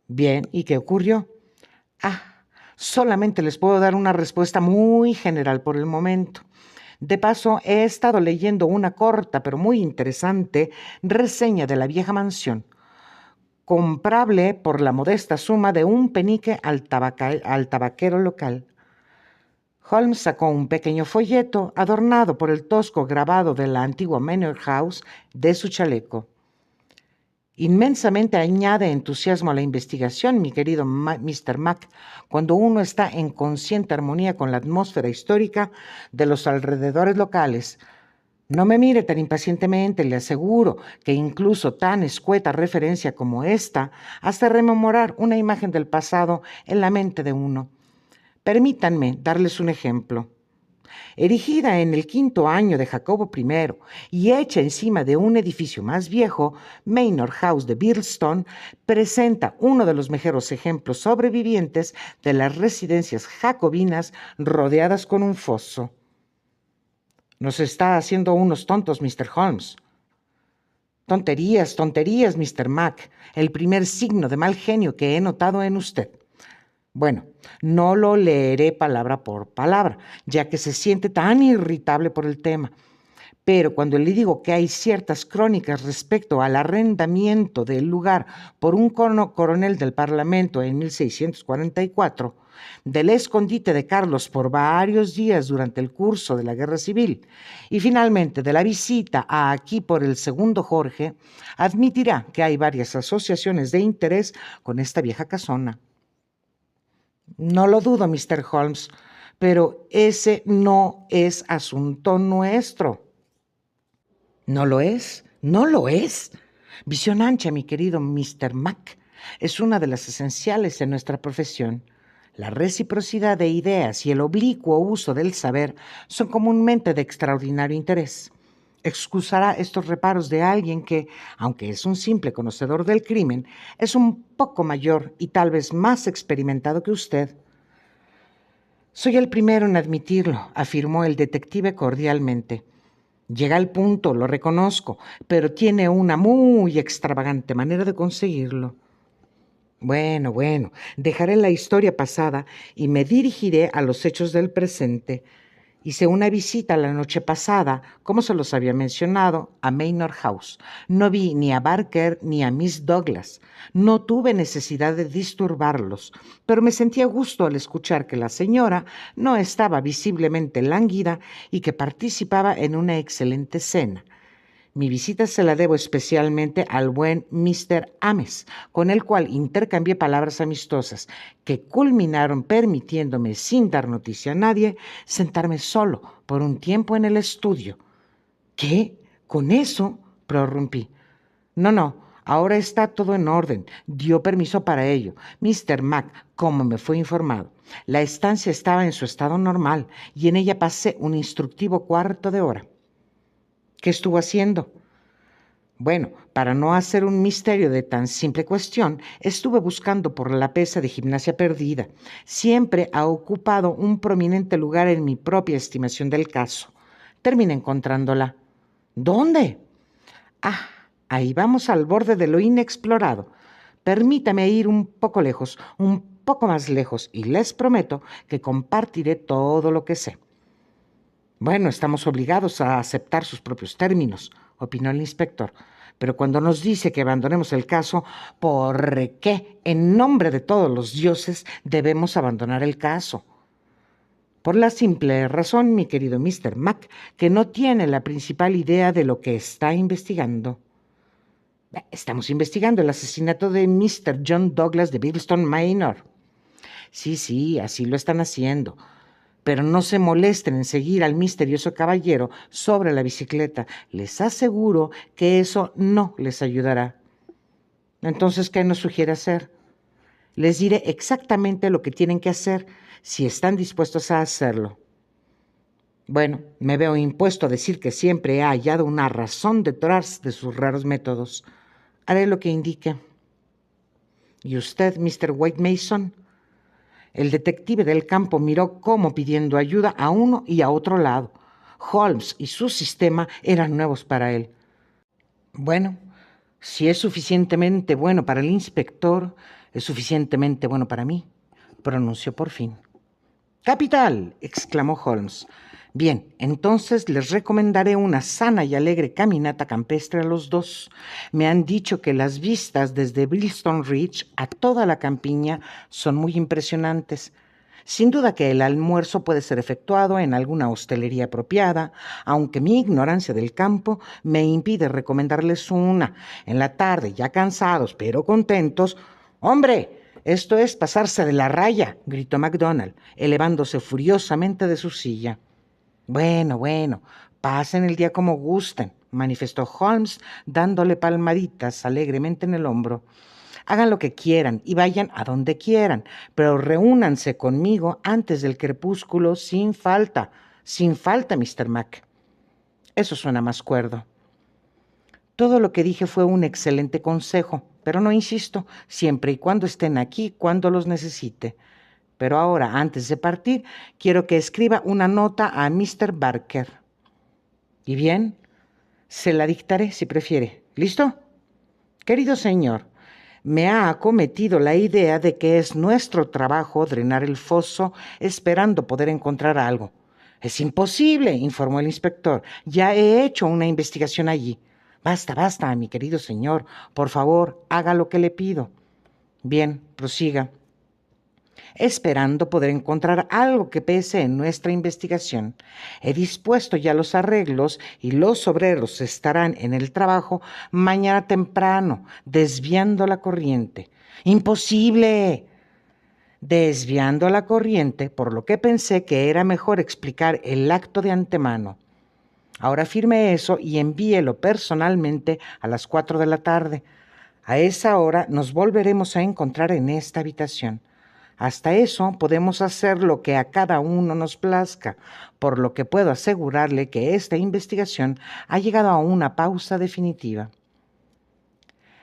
«Bien, ¿y qué ocurrió?» «Ah, solamente les puedo dar una respuesta muy general por el momento. De paso, he estado leyendo una corta pero muy interesante reseña de la vieja mansión, comprable por la modesta suma de un penique al tabaquero local. Holmes sacó un pequeño folleto adornado por el tosco grabado de la antigua Manor House de su chaleco. Inmensamente añade entusiasmo a la investigación, mi querido Mr. Mac, cuando uno está en consciente armonía con la atmósfera histórica de los alrededores locales. No me mire tan impacientemente, le aseguro que incluso tan escueta referencia como esta hace rememorar una imagen del pasado en la mente de uno. Permítanme darles un ejemplo. Erigida en el 5º año de Jacobo I y hecha encima de un edificio más viejo, Manor House de Birlstone presenta uno de los mejores ejemplos sobrevivientes de las residencias jacobinas rodeadas con un foso. Nos está haciendo unos tontos, Mr. Holmes. Tonterías, tonterías, Mr. Mac, el primer signo de mal genio que he notado en usted. Bueno, no lo leeré palabra por palabra, ya que se siente tan irritable por el tema. Pero cuando le digo que hay ciertas crónicas respecto al arrendamiento del lugar por un coronel del Parlamento en 1644, del escondite de Carlos por varios días durante el curso de la Guerra Civil y finalmente de la visita a aquí por el segundo Jorge, admitirá que hay varias asociaciones de interés con esta vieja casona. No lo dudo, Mr. Holmes, pero ese no es asunto nuestro. ¿No lo es? ¿No lo es? Visión ancha, mi querido Mr. Mac, es una de las esenciales en nuestra profesión. La reciprocidad de ideas y el oblicuo uso del saber son comúnmente de extraordinario interés. Excusará estos reparos de alguien que, aunque es un simple conocedor del crimen, es un poco mayor y tal vez más experimentado que usted. Soy el primero en admitirlo, afirmó el detective cordialmente. Llega al punto, lo reconozco, pero tiene una muy extravagante manera de conseguirlo. Bueno, dejaré la historia pasada y me dirigiré a los hechos del presente. Hice una visita la noche pasada, como se los había mencionado, a Manor House. No vi ni a Barker ni a Miss Douglas. No tuve necesidad de disturbarlos, pero me sentí a gusto al escuchar que la señora no estaba visiblemente lánguida y que participaba en una excelente cena. Mi visita se la debo especialmente al buen Mr. Ames, con el cual intercambié palabras amistosas que culminaron permitiéndome, sin dar noticia a nadie, sentarme solo por un tiempo en el estudio. ¿Qué? ¿Con eso? Prorrumpí. No, ahora está todo en orden. Dio permiso para ello. Mr. Mac, como me fue informado, la estancia estaba en su estado normal y en ella pasé un instructivo cuarto de hora. ¿Qué estuvo haciendo? Bueno, para no hacer un misterio de tan simple cuestión, estuve buscando por la pesa de gimnasia perdida. Siempre ha ocupado un prominente lugar en mi propia estimación del caso. Terminé encontrándola. ¿Dónde? Ah, ahí vamos al borde de lo inexplorado. Permítame ir un poco lejos, un poco más lejos, y les prometo que compartiré todo lo que sé. Bueno, estamos obligados a aceptar sus propios términos, opinó el inspector. Pero cuando nos dice que abandonemos el caso, ¿por qué, en nombre de todos los dioses, debemos abandonar el caso? Por la simple razón, mi querido Mr. Mac, que no tiene la principal idea de lo que está investigando. Estamos investigando el asesinato de Mr. John Douglas de Birlstone Manor. Sí, así lo están haciendo. Pero no se molesten en seguir al misterioso caballero sobre la bicicleta. Les aseguro que eso no les ayudará. Entonces, ¿qué nos sugiere hacer? Les diré exactamente lo que tienen que hacer si están dispuestos a hacerlo. Bueno, me veo impuesto a decir que siempre he hallado una razón detrás de sus raros métodos. Haré lo que indique. ¿Y usted, Mr. White Mason? El detective del campo miró como pidiendo ayuda a uno y a otro lado. Holmes y su sistema eran nuevos para él. Bueno, si es suficientemente bueno para el inspector, es suficientemente bueno para mí, pronunció por fin. ¡Capital!, exclamó Holmes. Bien, entonces les recomendaré una sana y alegre caminata campestre a los dos. Me han dicho que las vistas desde Bristol Ridge a toda la campiña son muy impresionantes. Sin duda que el almuerzo puede ser efectuado en alguna hostelería apropiada, aunque mi ignorancia del campo me impide recomendarles una. En la tarde, ya cansados pero contentos. ¡Hombre! Esto es pasarse de la raya, gritó MacDonald, elevándose furiosamente de su silla. Bueno, pasen el día como gusten, manifestó Holmes, dándole palmaditas alegremente en el hombro. Hagan lo que quieran y vayan a donde quieran, pero reúnanse conmigo antes del crepúsculo sin falta, Mr. Mac. Eso suena más cuerdo. Todo lo que dije fue un excelente consejo, pero no insisto, siempre y cuando estén aquí cuando los necesite. Pero ahora, antes de partir, quiero que escriba una nota a Mr. Barker. ¿Y bien? Se la dictaré si prefiere. ¿Listo? Querido señor, me ha acometido la idea de que es nuestro trabajo drenar el foso esperando poder encontrar algo. Es imposible, informó el inspector. Ya he hecho una investigación allí. Basta, mi querido señor. Por favor, haga lo que le pido. Bien, prosiga. Esperando poder encontrar algo que pese en nuestra investigación. He dispuesto ya los arreglos y los obreros estarán en el trabajo mañana temprano, desviando la corriente. ¡Imposible! Desviando la corriente, por lo que pensé que era mejor explicar el acto de antemano. Ahora firme eso y envíelo personalmente a las 4 de la tarde. A esa hora nos volveremos a encontrar en esta habitación. Hasta eso podemos hacer lo que a cada uno nos plazca, por lo que puedo asegurarle que esta investigación ha llegado a una pausa definitiva.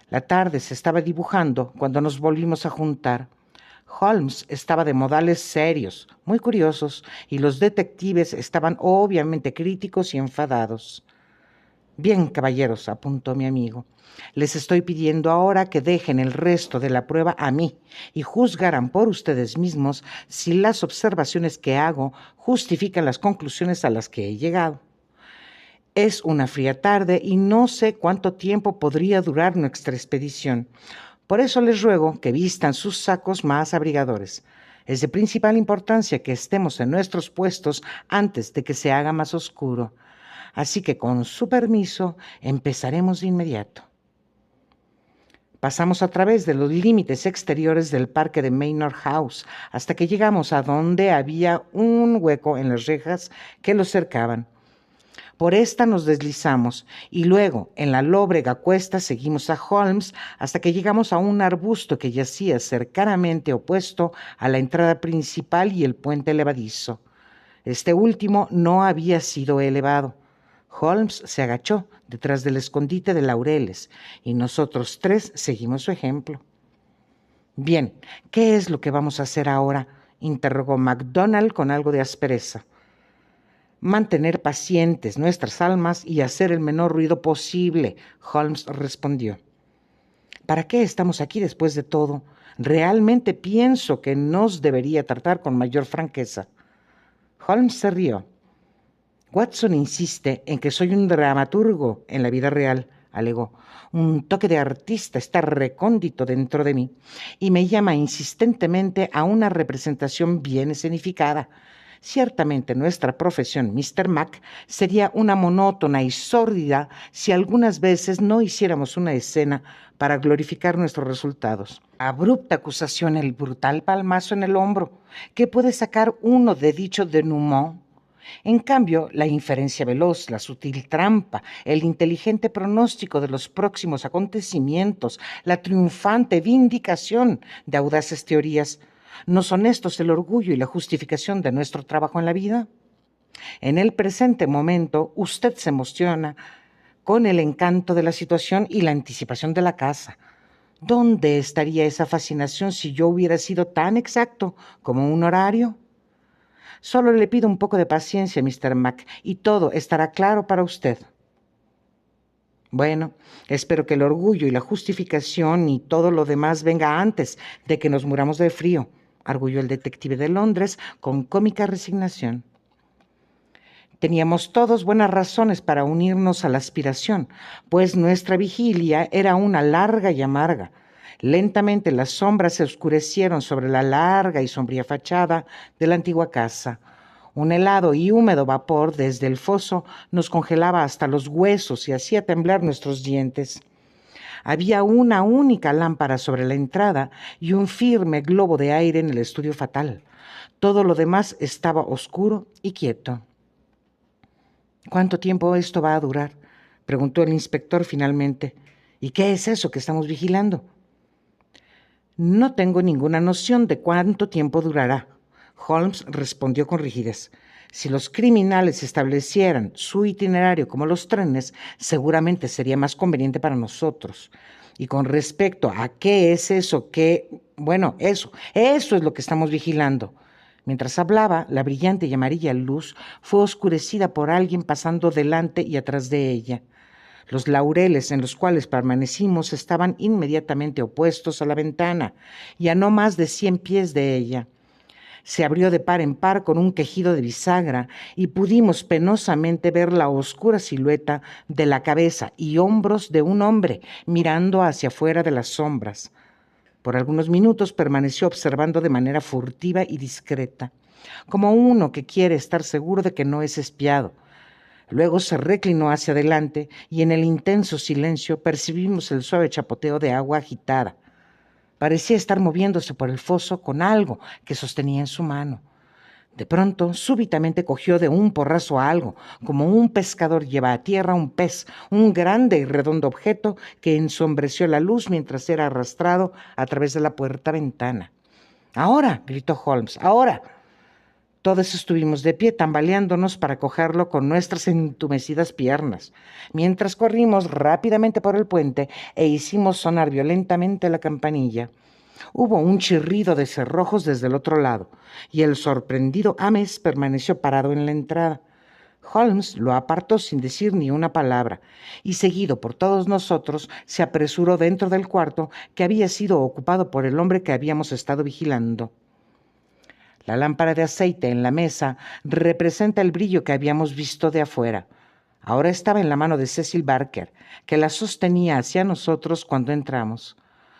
La tarde se estaba dibujando cuando nos volvimos a juntar. Holmes estaba de modales serios, muy curiosos, y los detectives estaban obviamente críticos y enfadados. Bien, caballeros, apuntó mi amigo, les estoy pidiendo ahora que dejen el resto de la prueba a mí y juzgarán por ustedes mismos si las observaciones que hago justifican las conclusiones a las que he llegado. Es una fría tarde y no sé cuánto tiempo podría durar nuestra expedición. Por eso les ruego que vistan sus sacos más abrigadores. Es de principal importancia que estemos en nuestros puestos antes de que se haga más oscuro. Así que, con su permiso, empezaremos de inmediato. Pasamos a través de los límites exteriores del parque de Manor House hasta que llegamos a donde había un hueco en las rejas que lo cercaban. Por esta nos deslizamos y luego, en la lóbrega cuesta, seguimos a Holmes hasta que llegamos a un arbusto que yacía cercanamente opuesto a la entrada principal y el puente levadizo. Este último no había sido elevado. Holmes se agachó detrás del escondite de laureles y nosotros tres seguimos su ejemplo. Bien, ¿qué es lo que vamos a hacer ahora?, interrogó MacDonald con algo de aspereza. Mantener pacientes nuestras almas y hacer el menor ruido posible, Holmes respondió. ¿Para qué estamos aquí después de todo? Realmente pienso que nos debería tratar con mayor franqueza. Holmes se rió. Watson insiste en que soy un dramaturgo en la vida real, alegó. Un toque de artista está recóndito dentro de mí y me llama insistentemente a una representación bien escenificada. Ciertamente nuestra profesión, Mr. Mac, sería una monótona y sórdida si algunas veces no hiciéramos una escena para glorificar nuestros resultados. Abrupta acusación, el brutal palmazo en el hombro. ¿Qué puede sacar uno de dicho denouement? En cambio, la inferencia veloz, la sutil trampa, el inteligente pronóstico de los próximos acontecimientos, la triunfante vindicación de audaces teorías, ¿no son estos el orgullo y la justificación de nuestro trabajo en la vida? En el presente momento, usted se emociona con el encanto de la situación y la anticipación de la caza. ¿Dónde estaría esa fascinación si yo hubiera sido tan exacto como un horario? Solo le pido un poco de paciencia, Mr. Mac, y todo estará claro para usted. Bueno, espero que el orgullo y la justificación y todo lo demás venga antes de que nos muramos de frío, arguyó el detective de Londres con cómica resignación. Teníamos todos buenas razones para unirnos a la aspiración, pues nuestra vigilia era una larga y amarga. Lentamente las sombras se oscurecieron sobre la larga y sombría fachada de la antigua casa. Un helado y húmedo vapor desde el foso nos congelaba hasta los huesos y hacía temblar nuestros dientes. Había una única lámpara sobre la entrada y un firme globo de aire en el estudio fatal. Todo lo demás estaba oscuro y quieto. ¿Cuánto tiempo esto va a durar?, preguntó el inspector finalmente. ¿Y qué es eso que estamos vigilando? No tengo ninguna noción de cuánto tiempo durará, Holmes respondió con rigidez. Si los criminales establecieran su itinerario como los trenes, seguramente sería más conveniente para nosotros. Y con respecto a qué es eso eso es lo que estamos vigilando. Mientras hablaba, la brillante y amarilla luz fue oscurecida por alguien pasando delante y atrás de ella. Los laureles en los cuales permanecimos estaban inmediatamente opuestos a la ventana y a no más de 100 pies de ella. Se abrió de par en par con un quejido de bisagra y pudimos penosamente ver la oscura silueta de la cabeza y hombros de un hombre mirando hacia afuera de las sombras. Por algunos minutos permaneció observando de manera furtiva y discreta, como uno que quiere estar seguro de que no es espiado. Luego se reclinó hacia adelante y en el intenso silencio percibimos el suave chapoteo de agua agitada. Parecía estar moviéndose por el foso con algo que sostenía en su mano. De pronto, súbitamente cogió de un porrazo algo, como un pescador lleva a tierra un pez, un grande y redondo objeto que ensombreció la luz mientras era arrastrado a través de la puerta-ventana. ¡Ahora!, gritó Holmes, ¡ahora! Todos estuvimos de pie tambaleándonos para cogerlo con nuestras entumecidas piernas, mientras corrimos rápidamente por el puente e hicimos sonar violentamente la campanilla. Hubo un chirrido de cerrojos desde el otro lado, y el sorprendido Ames permaneció parado en la entrada. Holmes lo apartó sin decir ni una palabra, y seguido por todos nosotros, se apresuró dentro del cuarto que había sido ocupado por el hombre que habíamos estado vigilando. La lámpara de aceite en la mesa representa el brillo que habíamos visto de afuera. Ahora estaba en la mano de Cecil Barker, que la sostenía hacia nosotros cuando entramos.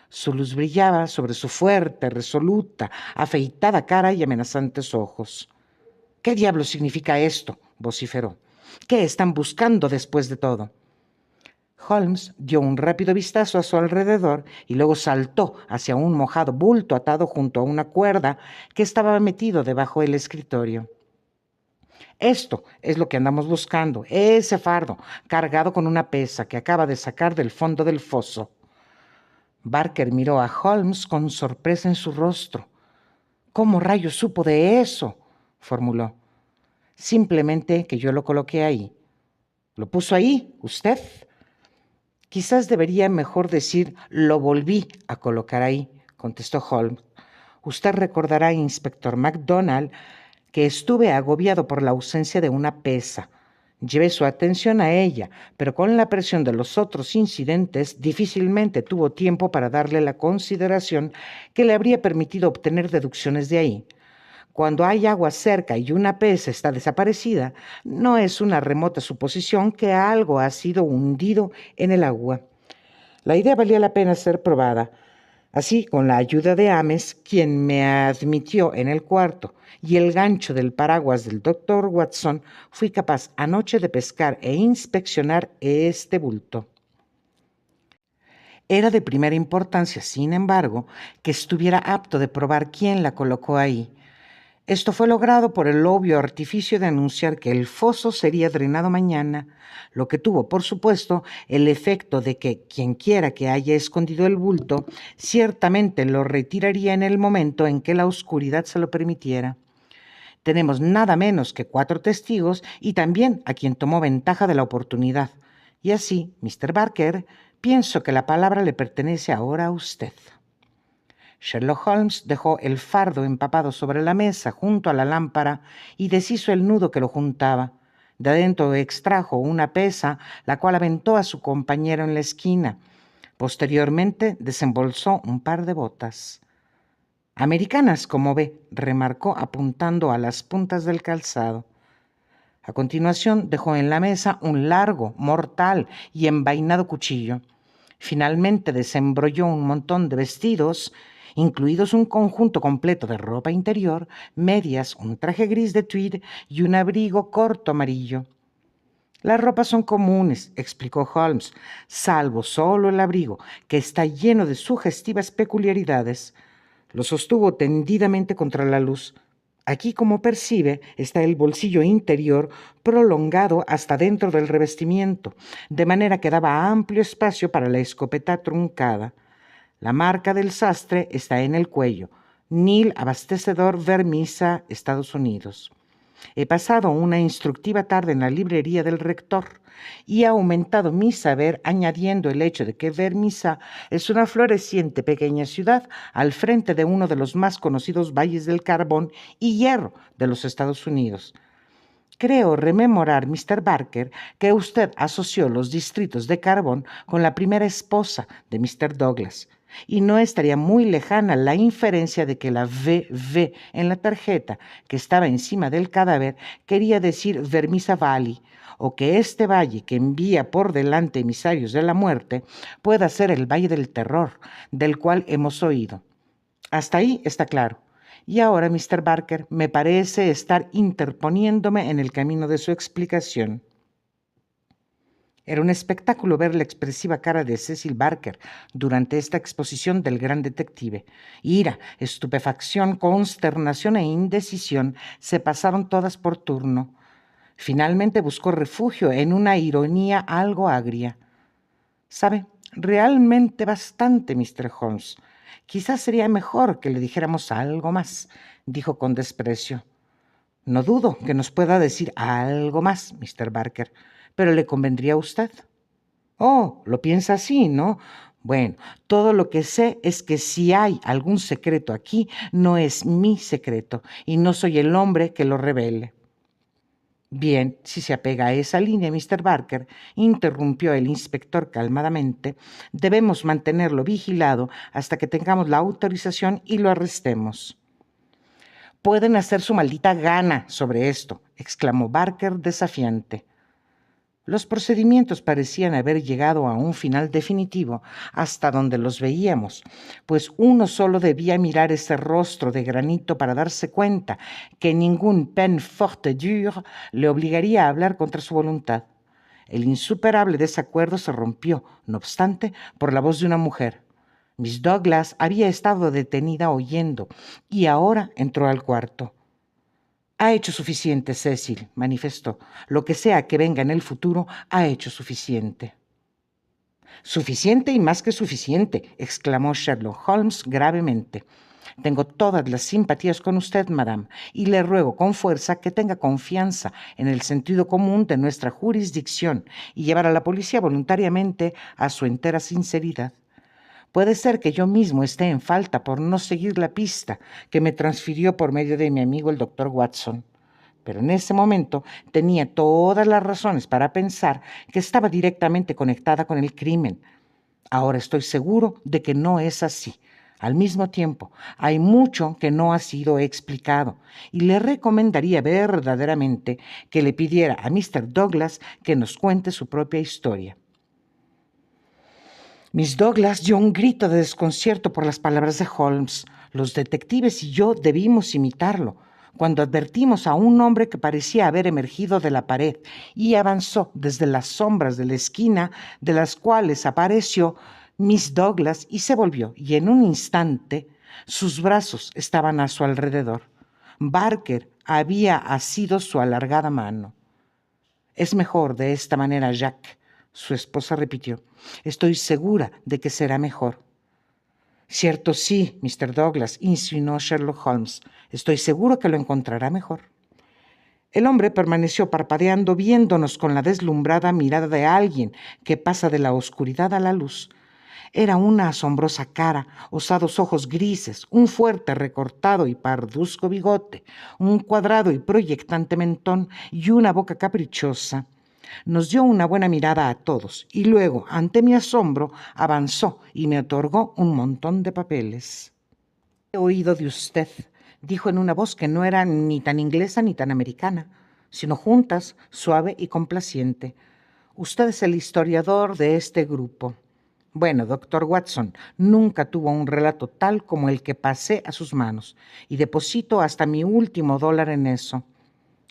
Su luz brillaba sobre su fuerte, resoluta, afeitada cara y amenazantes ojos. «¿Qué diablos significa esto?», vociferó. «¿Qué están buscando después de todo?». Holmes dio un rápido vistazo a su alrededor y luego saltó hacia un mojado bulto atado junto a una cuerda que estaba metido debajo del escritorio. «Esto es lo que andamos buscando, ese fardo, cargado con una pesa que acaba de sacar del fondo del foso». Barker miró a Holmes con sorpresa en su rostro. «¿Cómo rayos supo de eso?», formuló. «Simplemente que yo lo coloqué ahí». «¿Lo puso ahí, usted?». «Quizás debería mejor decir, lo volví a colocar ahí», contestó Holmes. «Usted recordará, inspector MacDonald, que estuve agobiado por la ausencia de una pesa. Llevé su atención a ella, pero con la presión de los otros incidentes difícilmente tuvo tiempo para darle la consideración que le habría permitido obtener deducciones de ahí. Cuando hay agua cerca y una pesa está desaparecida, no es una remota suposición que algo ha sido hundido en el agua. La idea valía la pena ser probada. Así, con la ayuda de Ames, quien me admitió en el cuarto, y el gancho del paraguas del doctor Watson, fui capaz anoche de pescar e inspeccionar este bulto. Era de primera importancia, sin embargo, que estuviera apto de probar quién la colocó ahí. Esto fue logrado por el obvio artificio de anunciar que el foso sería drenado mañana, lo que tuvo, por supuesto, el efecto de que quienquiera que haya escondido el bulto ciertamente lo retiraría en el momento en que la oscuridad se lo permitiera. Tenemos nada menos que 4 testigos y también a quien tomó ventaja de la oportunidad. Y así, Mr. Barker, pienso que la palabra le pertenece ahora a usted». Sherlock Holmes dejó el fardo empapado sobre la mesa junto a la lámpara y deshizo el nudo que lo juntaba. De adentro extrajo una pesa, la cual aventó a su compañero en la esquina. Posteriormente desembolsó un par de botas. «Americanas, como ve», remarcó apuntando a las puntas del calzado. A continuación dejó en la mesa un largo, mortal y envainado cuchillo. Finalmente desembrolló un montón de vestidos, incluidos un conjunto completo de ropa interior, medias, un traje gris de tweed y un abrigo corto amarillo. Las ropas son comunes, explicó Holmes, salvo solo el abrigo, que está lleno de sugestivas peculiaridades. Lo sostuvo tendidamente contra la luz. Aquí, como percibe, está el bolsillo interior prolongado hasta dentro del revestimiento, de manera que daba amplio espacio para la escopeta truncada. La marca del sastre está en el cuello. Neil Abastecedor Vermisa, Estados Unidos. He pasado una instructiva tarde en la librería del rector y he aumentado mi saber añadiendo el hecho de que Vermisa es una floreciente pequeña ciudad al frente de uno de los más conocidos valles del carbón y hierro de los Estados Unidos. Creo rememorar, Mr. Barker, que usted asoció los distritos de carbón con la primera esposa de Mr. Douglas, y no estaría muy lejana la inferencia de que la VV en la tarjeta que estaba encima del cadáver quería decir Vermisa Valley, o que este valle que envía por delante emisarios de la muerte pueda ser el Valle del Terror, del cual hemos oído. Hasta ahí está claro. Y ahora, Mr. Barker, me parece estar interponiéndome en el camino de su explicación. Era un espectáculo ver la expresiva cara de Cecil Barker durante esta exposición del gran detective. Ira, estupefacción, consternación e indecisión se pasaron todas por turno. Finalmente buscó refugio en una ironía algo agria. «Sabe, realmente bastante, Mr. Holmes. Quizás sería mejor que le dijéramos algo más», dijo con desprecio. «No dudo que nos pueda decir algo más, Mr. Barker, pero ¿le convendría a usted?» «Oh, lo piensa así, ¿no? Bueno, todo lo que sé es que si hay algún secreto aquí, no es mi secreto y no soy el hombre que lo revele». «Bien, si se apega a esa línea, Mr. Barker», interrumpió el inspector calmadamente, «debemos mantenerlo vigilado hasta que tengamos la autorización y lo arrestemos». «Pueden hacer su maldita gana sobre esto», exclamó Barker desafiante. Los procedimientos parecían haber llegado a un final definitivo hasta donde los veíamos, pues uno solo debía mirar ese rostro de granito para darse cuenta que ningún peine forte dur le obligaría a hablar contra su voluntad. El insuperable desacuerdo se rompió, no obstante, por la voz de una mujer. Miss Douglas había estado detenida oyendo y ahora entró al cuarto. «Ha hecho suficiente, Cecil», manifestó. «Lo que sea que venga en el futuro, ha hecho suficiente». «Suficiente y más que suficiente», exclamó Sherlock Holmes gravemente. «Tengo todas las simpatías con usted, madame, y le ruego con fuerza que tenga confianza en el sentido común de nuestra jurisdicción y llevar a la policía voluntariamente a su entera sinceridad. Puede ser que yo mismo esté en falta por no seguir la pista que me transfirió por medio de mi amigo el doctor Watson, pero en ese momento tenía todas las razones para pensar que estaba directamente conectada con el crimen. Ahora estoy seguro de que no es así. Al mismo tiempo, hay mucho que no ha sido explicado y le recomendaría verdaderamente que le pidiera a Mr. Douglas que nos cuente su propia historia». Miss Douglas dio un grito de desconcierto por las palabras de Holmes. Los detectives y yo debimos imitarlo cuando advertimos a un hombre que parecía haber emergido de la pared y avanzó desde las sombras de la esquina de las cuales apareció Miss Douglas y se volvió, y en un instante sus brazos estaban a su alrededor. Barker había asido su alargada mano. «Es mejor de esta manera, Jack», su esposa repitió. «Estoy segura de que será mejor». «Cierto sí, Mr. Douglas», insinuó Sherlock Holmes. «Estoy seguro que lo encontrará mejor». El hombre permaneció parpadeando, viéndonos con la deslumbrada mirada de alguien que pasa de la oscuridad a la luz. Era una asombrosa cara, osados ojos grises, un fuerte recortado y parduzco bigote, un cuadrado y proyectante mentón y una boca caprichosa. Nos dio una buena mirada a todos y luego, ante mi asombro, avanzó y me otorgó un montón de papeles. «He oído de usted», dijo en una voz que no era ni tan inglesa ni tan americana. sino juntas, suave y complaciente. Usted es el historiador de este grupo. Bueno, doctor Watson, nunca tuvo un relato tal como el que pasé a sus manos, y deposito hasta mi último dólar en eso.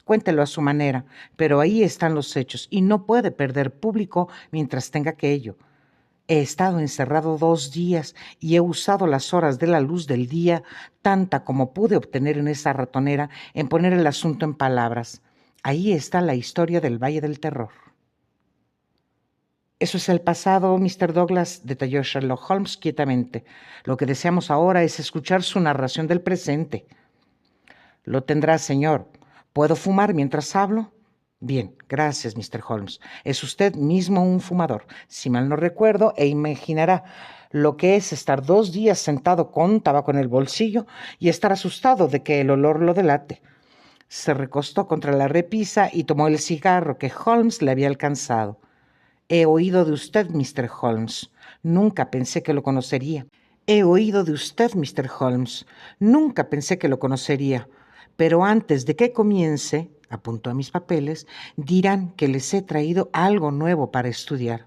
Cuéntelo a su manera, pero ahí están los hechos, y no puede perder público mientras tenga aquello. He estado encerrado 2 días y he usado las horas de la luz del día, tanta como pude obtener en esa ratonera, en poner el asunto en palabras. Ahí está la historia del Valle del Terror. Eso es el pasado, Mr. Douglas, detalló Sherlock Holmes quietamente. Lo que deseamos ahora es escuchar su narración del presente. Lo tendrá, señor. ¿Puedo fumar mientras hablo? Bien, gracias, Mr. Holmes. Es usted mismo un fumador, si mal no recuerdo, e imaginará lo que es estar 2 días sentado con tabaco en el bolsillo y estar asustado de que el olor lo delate. Se recostó contra la repisa y tomó el cigarro que Holmes le había alcanzado. He oído de usted, Mr. Holmes. Nunca pensé que lo conocería. He oído de usted, Mr. Holmes. Nunca pensé que lo conocería. Pero antes de que comience, apuntó a mis papeles, dirán que les he traído algo nuevo para estudiar.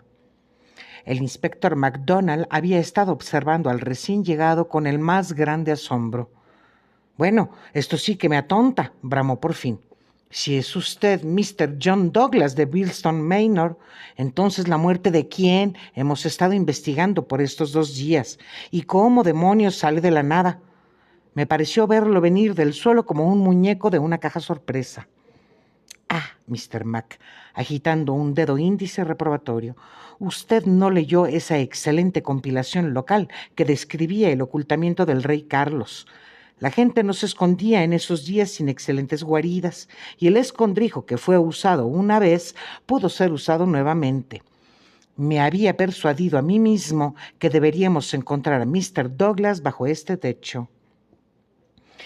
El inspector MacDonald había estado observando al recién llegado con el más grande asombro. Bueno, esto sí que me atonta, bramó por fin. Si es usted Mr. John Douglas de Bilston Manor, entonces la muerte de quién hemos estado investigando por estos 2 días y cómo demonios sale de la nada. Me pareció verlo venir del suelo como un muñeco de una caja sorpresa. Ah, Mr. Mac, agitando un dedo índice reprobatorio, usted no leyó esa excelente compilación local que describía el ocultamiento del rey Carlos. La gente no se escondía en esos días sin excelentes guaridas, y el escondrijo que fue usado una vez pudo ser usado nuevamente. Me había persuadido a mí mismo que deberíamos encontrar a Mr. Douglas bajo este techo.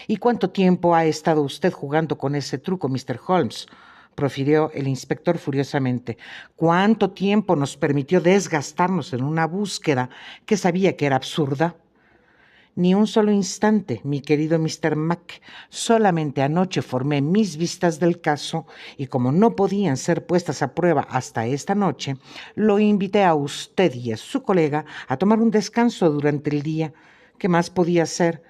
¿Y cuánto tiempo ha estado usted jugando con ese truco, Mr. Holmes?, profirió el inspector furiosamente. ¿Cuánto tiempo nos permitió desgastarnos en una búsqueda que sabía que era absurda? Ni un solo instante, mi querido Mr. Mac. Solamente anoche formé mis vistas del caso y como no podían ser puestas a prueba hasta esta noche, lo invité a usted y a su colega a tomar un descanso durante el día. ¿Qué más podía hacer?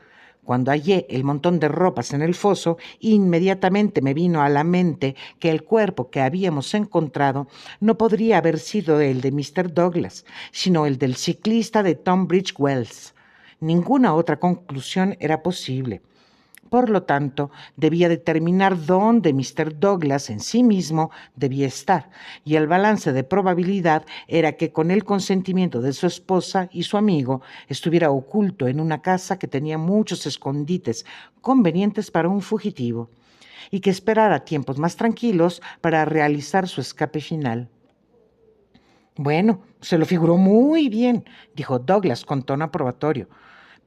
Cuando hallé el montón de ropas en el foso, inmediatamente me vino a la mente que el cuerpo que habíamos encontrado no podría haber sido el de Mr. Douglas, sino el del ciclista de Tunbridge Wells. Ninguna otra conclusión era posible. Por lo tanto, debía determinar dónde Mr. Douglas en sí mismo debía estar, y el balance de probabilidad era que con el consentimiento de su esposa y su amigo estuviera oculto en una casa que tenía muchos escondites convenientes para un fugitivo, y que esperara tiempos más tranquilos para realizar su escape final. Bueno, se lo figuró muy bien, dijo Douglas con tono aprobatorio.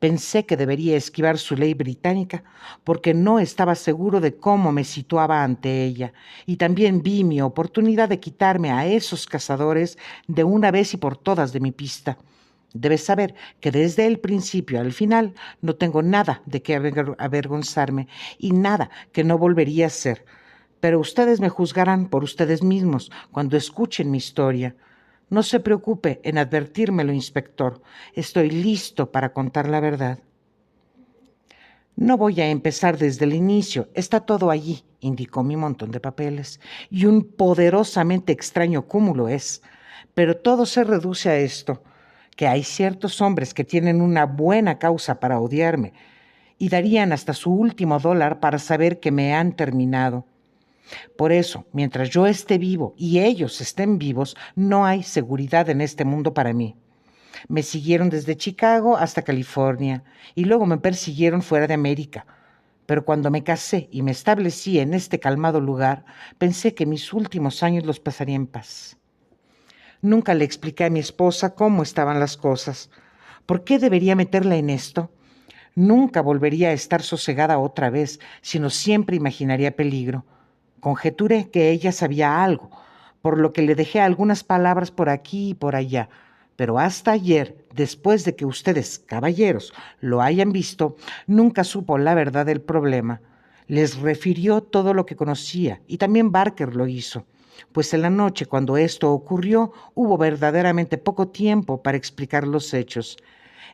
Pensé que debería esquivar su ley británica porque no estaba seguro de cómo me situaba ante ella, y también vi mi oportunidad de quitarme a esos cazadores de una vez y por todas de mi pista. Debes saber que desde el principio al final no tengo nada de qué avergonzarme y nada que no volvería a hacer. Pero ustedes me juzgarán por ustedes mismos cuando escuchen mi historia. No se preocupe en advertírmelo, inspector. Estoy listo para contar la verdad. No voy a empezar desde el inicio. Está todo allí, indicó mi montón de papeles. Y un poderosamente extraño cúmulo es. Pero todo se reduce a esto, que hay ciertos hombres que tienen una buena causa para odiarme y darían hasta su último dólar para saber que me han terminado. Por eso, mientras yo esté vivo y ellos estén vivos, no hay seguridad en este mundo para mí. Me siguieron desde Chicago hasta California y luego me persiguieron fuera de América. Pero cuando me casé y me establecí en este calmado lugar, pensé que mis últimos años los pasaría en paz. Nunca le expliqué a mi esposa cómo estaban las cosas. ¿Por qué debería meterla en esto? Nunca volvería a estar sosegada otra vez, sino siempre imaginaría peligro. Conjeturé que ella sabía algo, por lo que le dejé algunas palabras por aquí y por allá. Pero hasta ayer, después de que ustedes, caballeros, lo hayan visto, nunca supo la verdad del problema. Les refirió todo lo que conocía y también Barker lo hizo, pues en la noche cuando esto ocurrió hubo verdaderamente poco tiempo para explicar los hechos.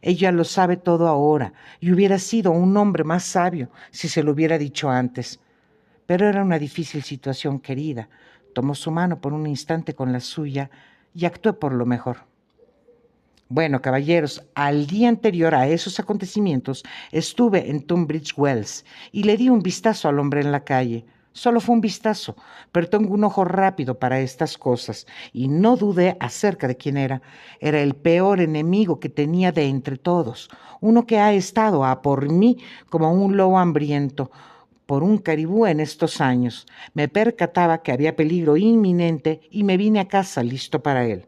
Ella lo sabe todo ahora y hubiera sido un hombre más sabio si se lo hubiera dicho antes. Pero era una difícil situación, querida. Tomó su mano por un instante con la suya y actué por lo mejor. Bueno, caballeros, al día anterior a esos acontecimientos estuve en Tunbridge Wells y le di un vistazo al hombre en la calle. Solo fue un vistazo, pero tengo un ojo rápido para estas cosas y no dudé acerca de quién era. Era el peor enemigo que tenía de entre todos, uno que ha estado a por mí como un lobo hambriento por un caribú en estos años. Me percataba que había peligro inminente y me vine a casa listo para él.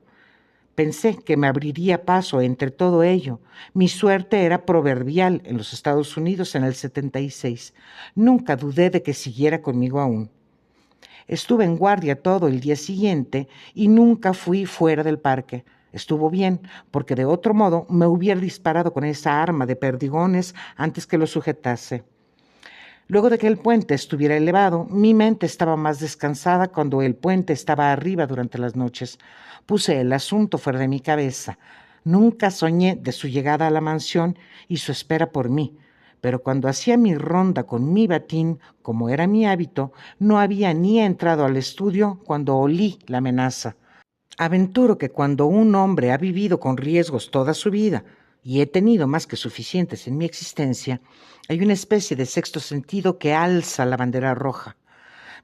Pensé que me abriría paso entre todo ello. Mi suerte era proverbial en los Estados Unidos en el 76. Nunca dudé de que siguiera conmigo aún. Estuve en guardia todo el día siguiente y nunca fui fuera del parque. Estuvo bien, porque de otro modo me hubiera disparado con esa arma de perdigones antes que lo sujetase. Luego de que el puente estuviera elevado, mi mente estaba más descansada cuando el puente estaba arriba durante las noches. Puse el asunto fuera de mi cabeza. Nunca soñé de su llegada a la mansión y su espera por mí, pero cuando hacía mi ronda con mi batín, como era mi hábito, no había ni entrado al estudio cuando olí la amenaza. Aventuro que cuando un hombre ha vivido con riesgos toda su vida, y he tenido más que suficientes en mi existencia, hay una especie de sexto sentido que alza la bandera roja.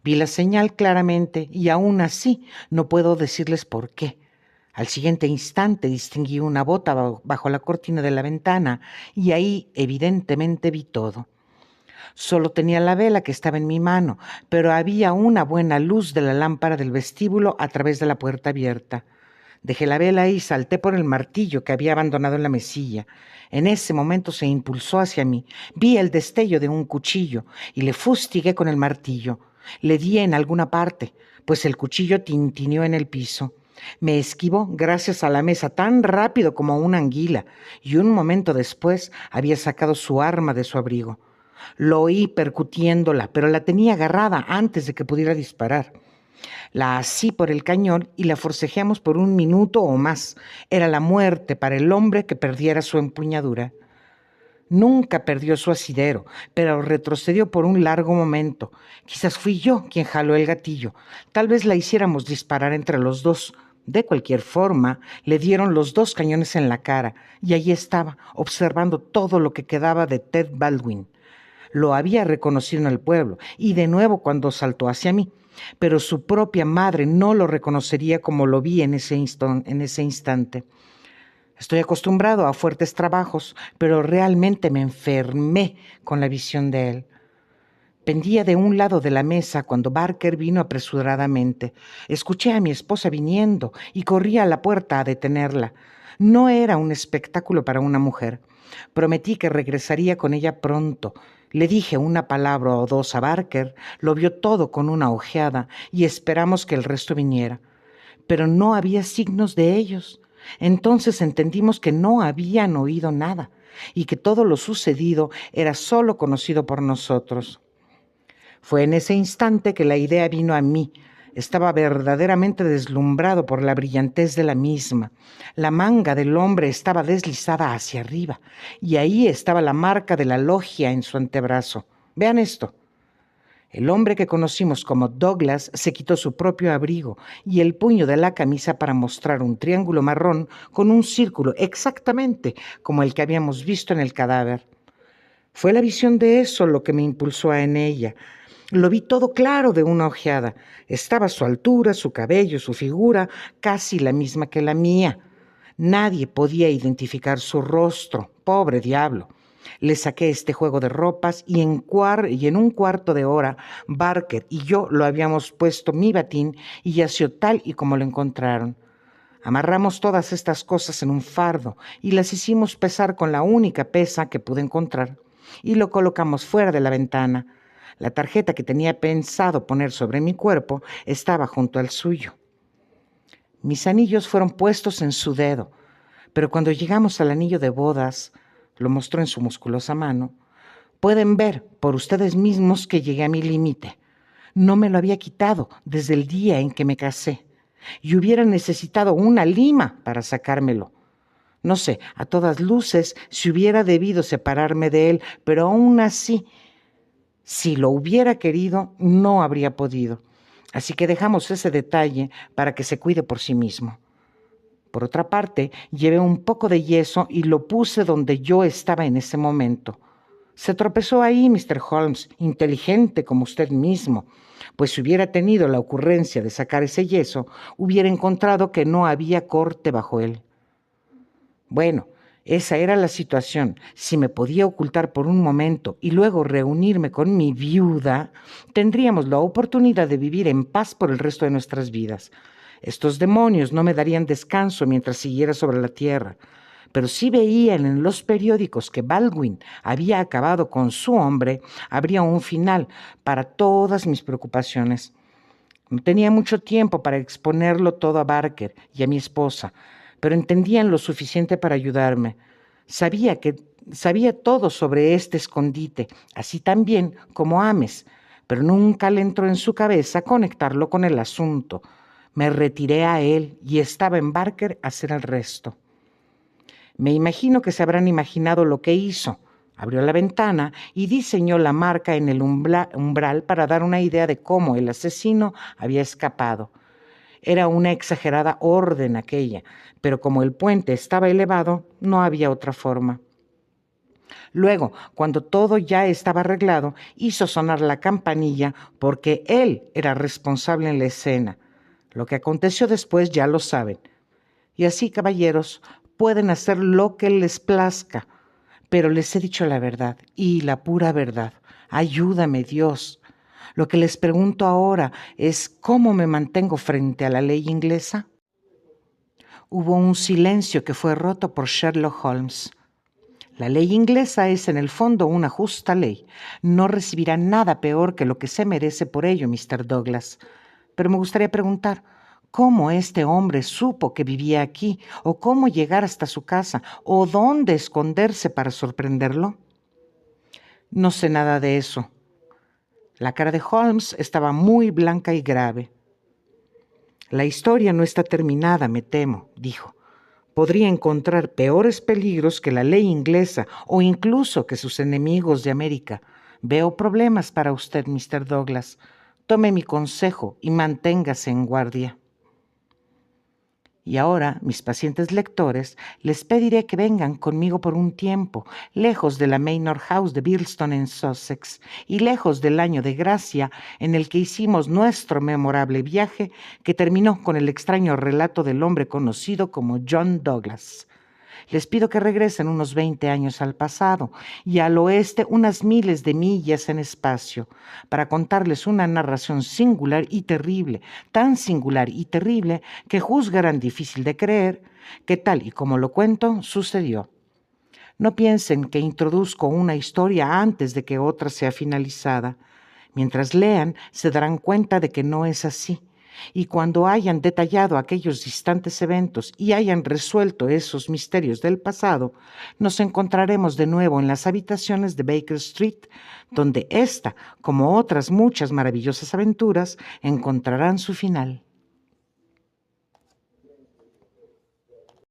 Vi la señal claramente y aún así no puedo decirles por qué. Al siguiente instante distinguí una bota bajo la cortina de la ventana y ahí evidentemente vi todo. Solo tenía la vela que estaba en mi mano, pero había una buena luz de la lámpara del vestíbulo a través de la puerta abierta. Dejé la vela y salté por el martillo que había abandonado en la mesilla. En ese momento se impulsó hacia mí. Vi el destello de un cuchillo y le fustigué con el martillo. Le di en alguna parte, pues el cuchillo tintineó en el piso. Me esquivó gracias a la mesa tan rápido como una anguila y un momento después había sacado su arma de su abrigo. Lo oí percutiéndola, pero la tenía agarrada antes de que pudiera disparar. La así por el cañón y la forcejeamos por un minuto o más. Era la muerte para el hombre que perdiera su empuñadura. Nunca perdió su asidero, pero retrocedió por un largo momento. Quizás fui yo quien jaló el gatillo. Tal vez la hiciéramos disparar entre los dos. De cualquier forma, le dieron los dos cañones en la cara, y allí estaba, observando todo lo que quedaba de Ted Baldwin. Lo había reconocido en el pueblo, y de nuevo cuando saltó hacia mí, pero su propia madre no lo reconocería como lo vi en ese instante. Estoy acostumbrado a fuertes trabajos, pero realmente me enfermé con la visión de él. Pendía de un lado de la mesa cuando Barker vino apresuradamente. Escuché a mi esposa viniendo y corrí a la puerta a detenerla. No era un espectáculo para una mujer. Prometí que regresaría con ella pronto. Le dije una palabra o dos a Barker, lo vio todo con una ojeada y esperamos que el resto viniera. Pero no había signos de ellos. Entonces entendimos que no habían oído nada y que todo lo sucedido era solo conocido por nosotros. Fue en ese instante que la idea vino a mí. Estaba verdaderamente deslumbrado por la brillantez de la misma. La manga del hombre estaba deslizada hacia arriba y ahí estaba la marca de la logia en su antebrazo. Vean esto. El hombre que conocimos como Douglas se quitó su propio abrigo y el puño de la camisa para mostrar un triángulo marrón con un círculo exactamente como el que habíamos visto en el cadáver. Fue la visión de eso lo que me impulsó en ella. Lo vi todo claro de una ojeada. Estaba a su altura, su cabello, su figura, casi la misma que la mía. Nadie podía identificar su rostro. Pobre diablo. Le saqué este juego de ropas y en un cuarto de hora Barker y yo lo habíamos puesto mi batín y yació tal y como lo encontraron. Amarramos todas estas cosas en un fardo y las hicimos pesar con la única pesa que pude encontrar y lo colocamos fuera de la ventana. La tarjeta que tenía pensado poner sobre mi cuerpo estaba junto al suyo. Mis anillos fueron puestos en su dedo, pero cuando llegamos al anillo de bodas, lo mostró en su musculosa mano, Pueden ver por ustedes mismos que llegué a mi límite. No me lo había quitado desde el día en que me casé y hubiera necesitado una lima para sacármelo. No sé, a todas luces, si hubiera debido separarme de él, pero aún así, si lo hubiera querido, no habría podido. Así que dejamos ese detalle para que se cuide por sí mismo. Por otra parte, llevé un poco de yeso y lo puse donde yo estaba en ese momento. Se tropezó ahí, Mr. Holmes, inteligente como usted mismo, pues si hubiera tenido la ocurrencia de sacar ese yeso, hubiera encontrado que no había corte bajo él. Bueno, esa era la situación. Si me podía ocultar por un momento y luego reunirme con mi viuda, tendríamos la oportunidad de vivir en paz por el resto de nuestras vidas. Estos demonios no me darían descanso mientras siguiera sobre la tierra, pero si veían en los periódicos que Baldwin había acabado con su hombre, habría un final para todas mis preocupaciones. No tenía mucho tiempo para exponerlo todo a Barker y a mi esposa, pero entendían lo suficiente para ayudarme. Sabía todo sobre este escondite, así también como Ames, pero nunca le entró en su cabeza conectarlo con el asunto. Me retiré a él y estaba en Barker a hacer el resto. Me imagino que se habrán imaginado lo que hizo. Abrió la ventana y diseñó la marca en el umbral para dar una idea de cómo el asesino había escapado. Era una exagerada orden aquella, pero como el puente estaba elevado, no había otra forma. Luego, cuando todo ya estaba arreglado, hizo sonar la campanilla porque él era responsable en la escena. Lo que aconteció después ya lo saben. Y así, caballeros, pueden hacer lo que les plazca, pero les he dicho la verdad y la pura verdad. Ayúdame, Dios. Lo que les pregunto ahora es cómo me mantengo frente a la ley inglesa. Hubo un silencio que fue roto por Sherlock Holmes. La ley inglesa es en el fondo una justa ley. No recibirá nada peor que lo que se merece por ello, Mr. Douglas. Pero me gustaría preguntar, ¿cómo este hombre supo que vivía aquí? ¿O cómo llegar hasta su casa? ¿O dónde esconderse para sorprenderlo? No sé nada de eso. La cara de Holmes estaba muy blanca y grave. La historia no está terminada, me temo, dijo. Podría encontrar peores peligros que la ley inglesa o incluso que sus enemigos de América. Veo problemas para usted, Mr. Douglas. Tome mi consejo y manténgase en guardia. Y ahora, mis pacientes lectores, les pediré que vengan conmigo por un tiempo, lejos de la Manor House de Bilston en Sussex y lejos del año de gracia en el que hicimos nuestro memorable viaje que terminó con el extraño relato del hombre conocido como John Douglas. Les pido que regresen unos 20 años al pasado y al oeste unas miles de millas en espacio para contarles una narración singular y terrible, tan singular y terrible que juzgarán difícil de creer que tal y como lo cuento sucedió. No piensen que introduzco una historia antes de que otra sea finalizada. Mientras lean, se darán cuenta de que no es así. Y cuando hayan detallado aquellos distantes eventos y hayan resuelto esos misterios del pasado, nos encontraremos de nuevo en las habitaciones de Baker Street, donde esta, como otras muchas maravillosas aventuras, encontrarán su final.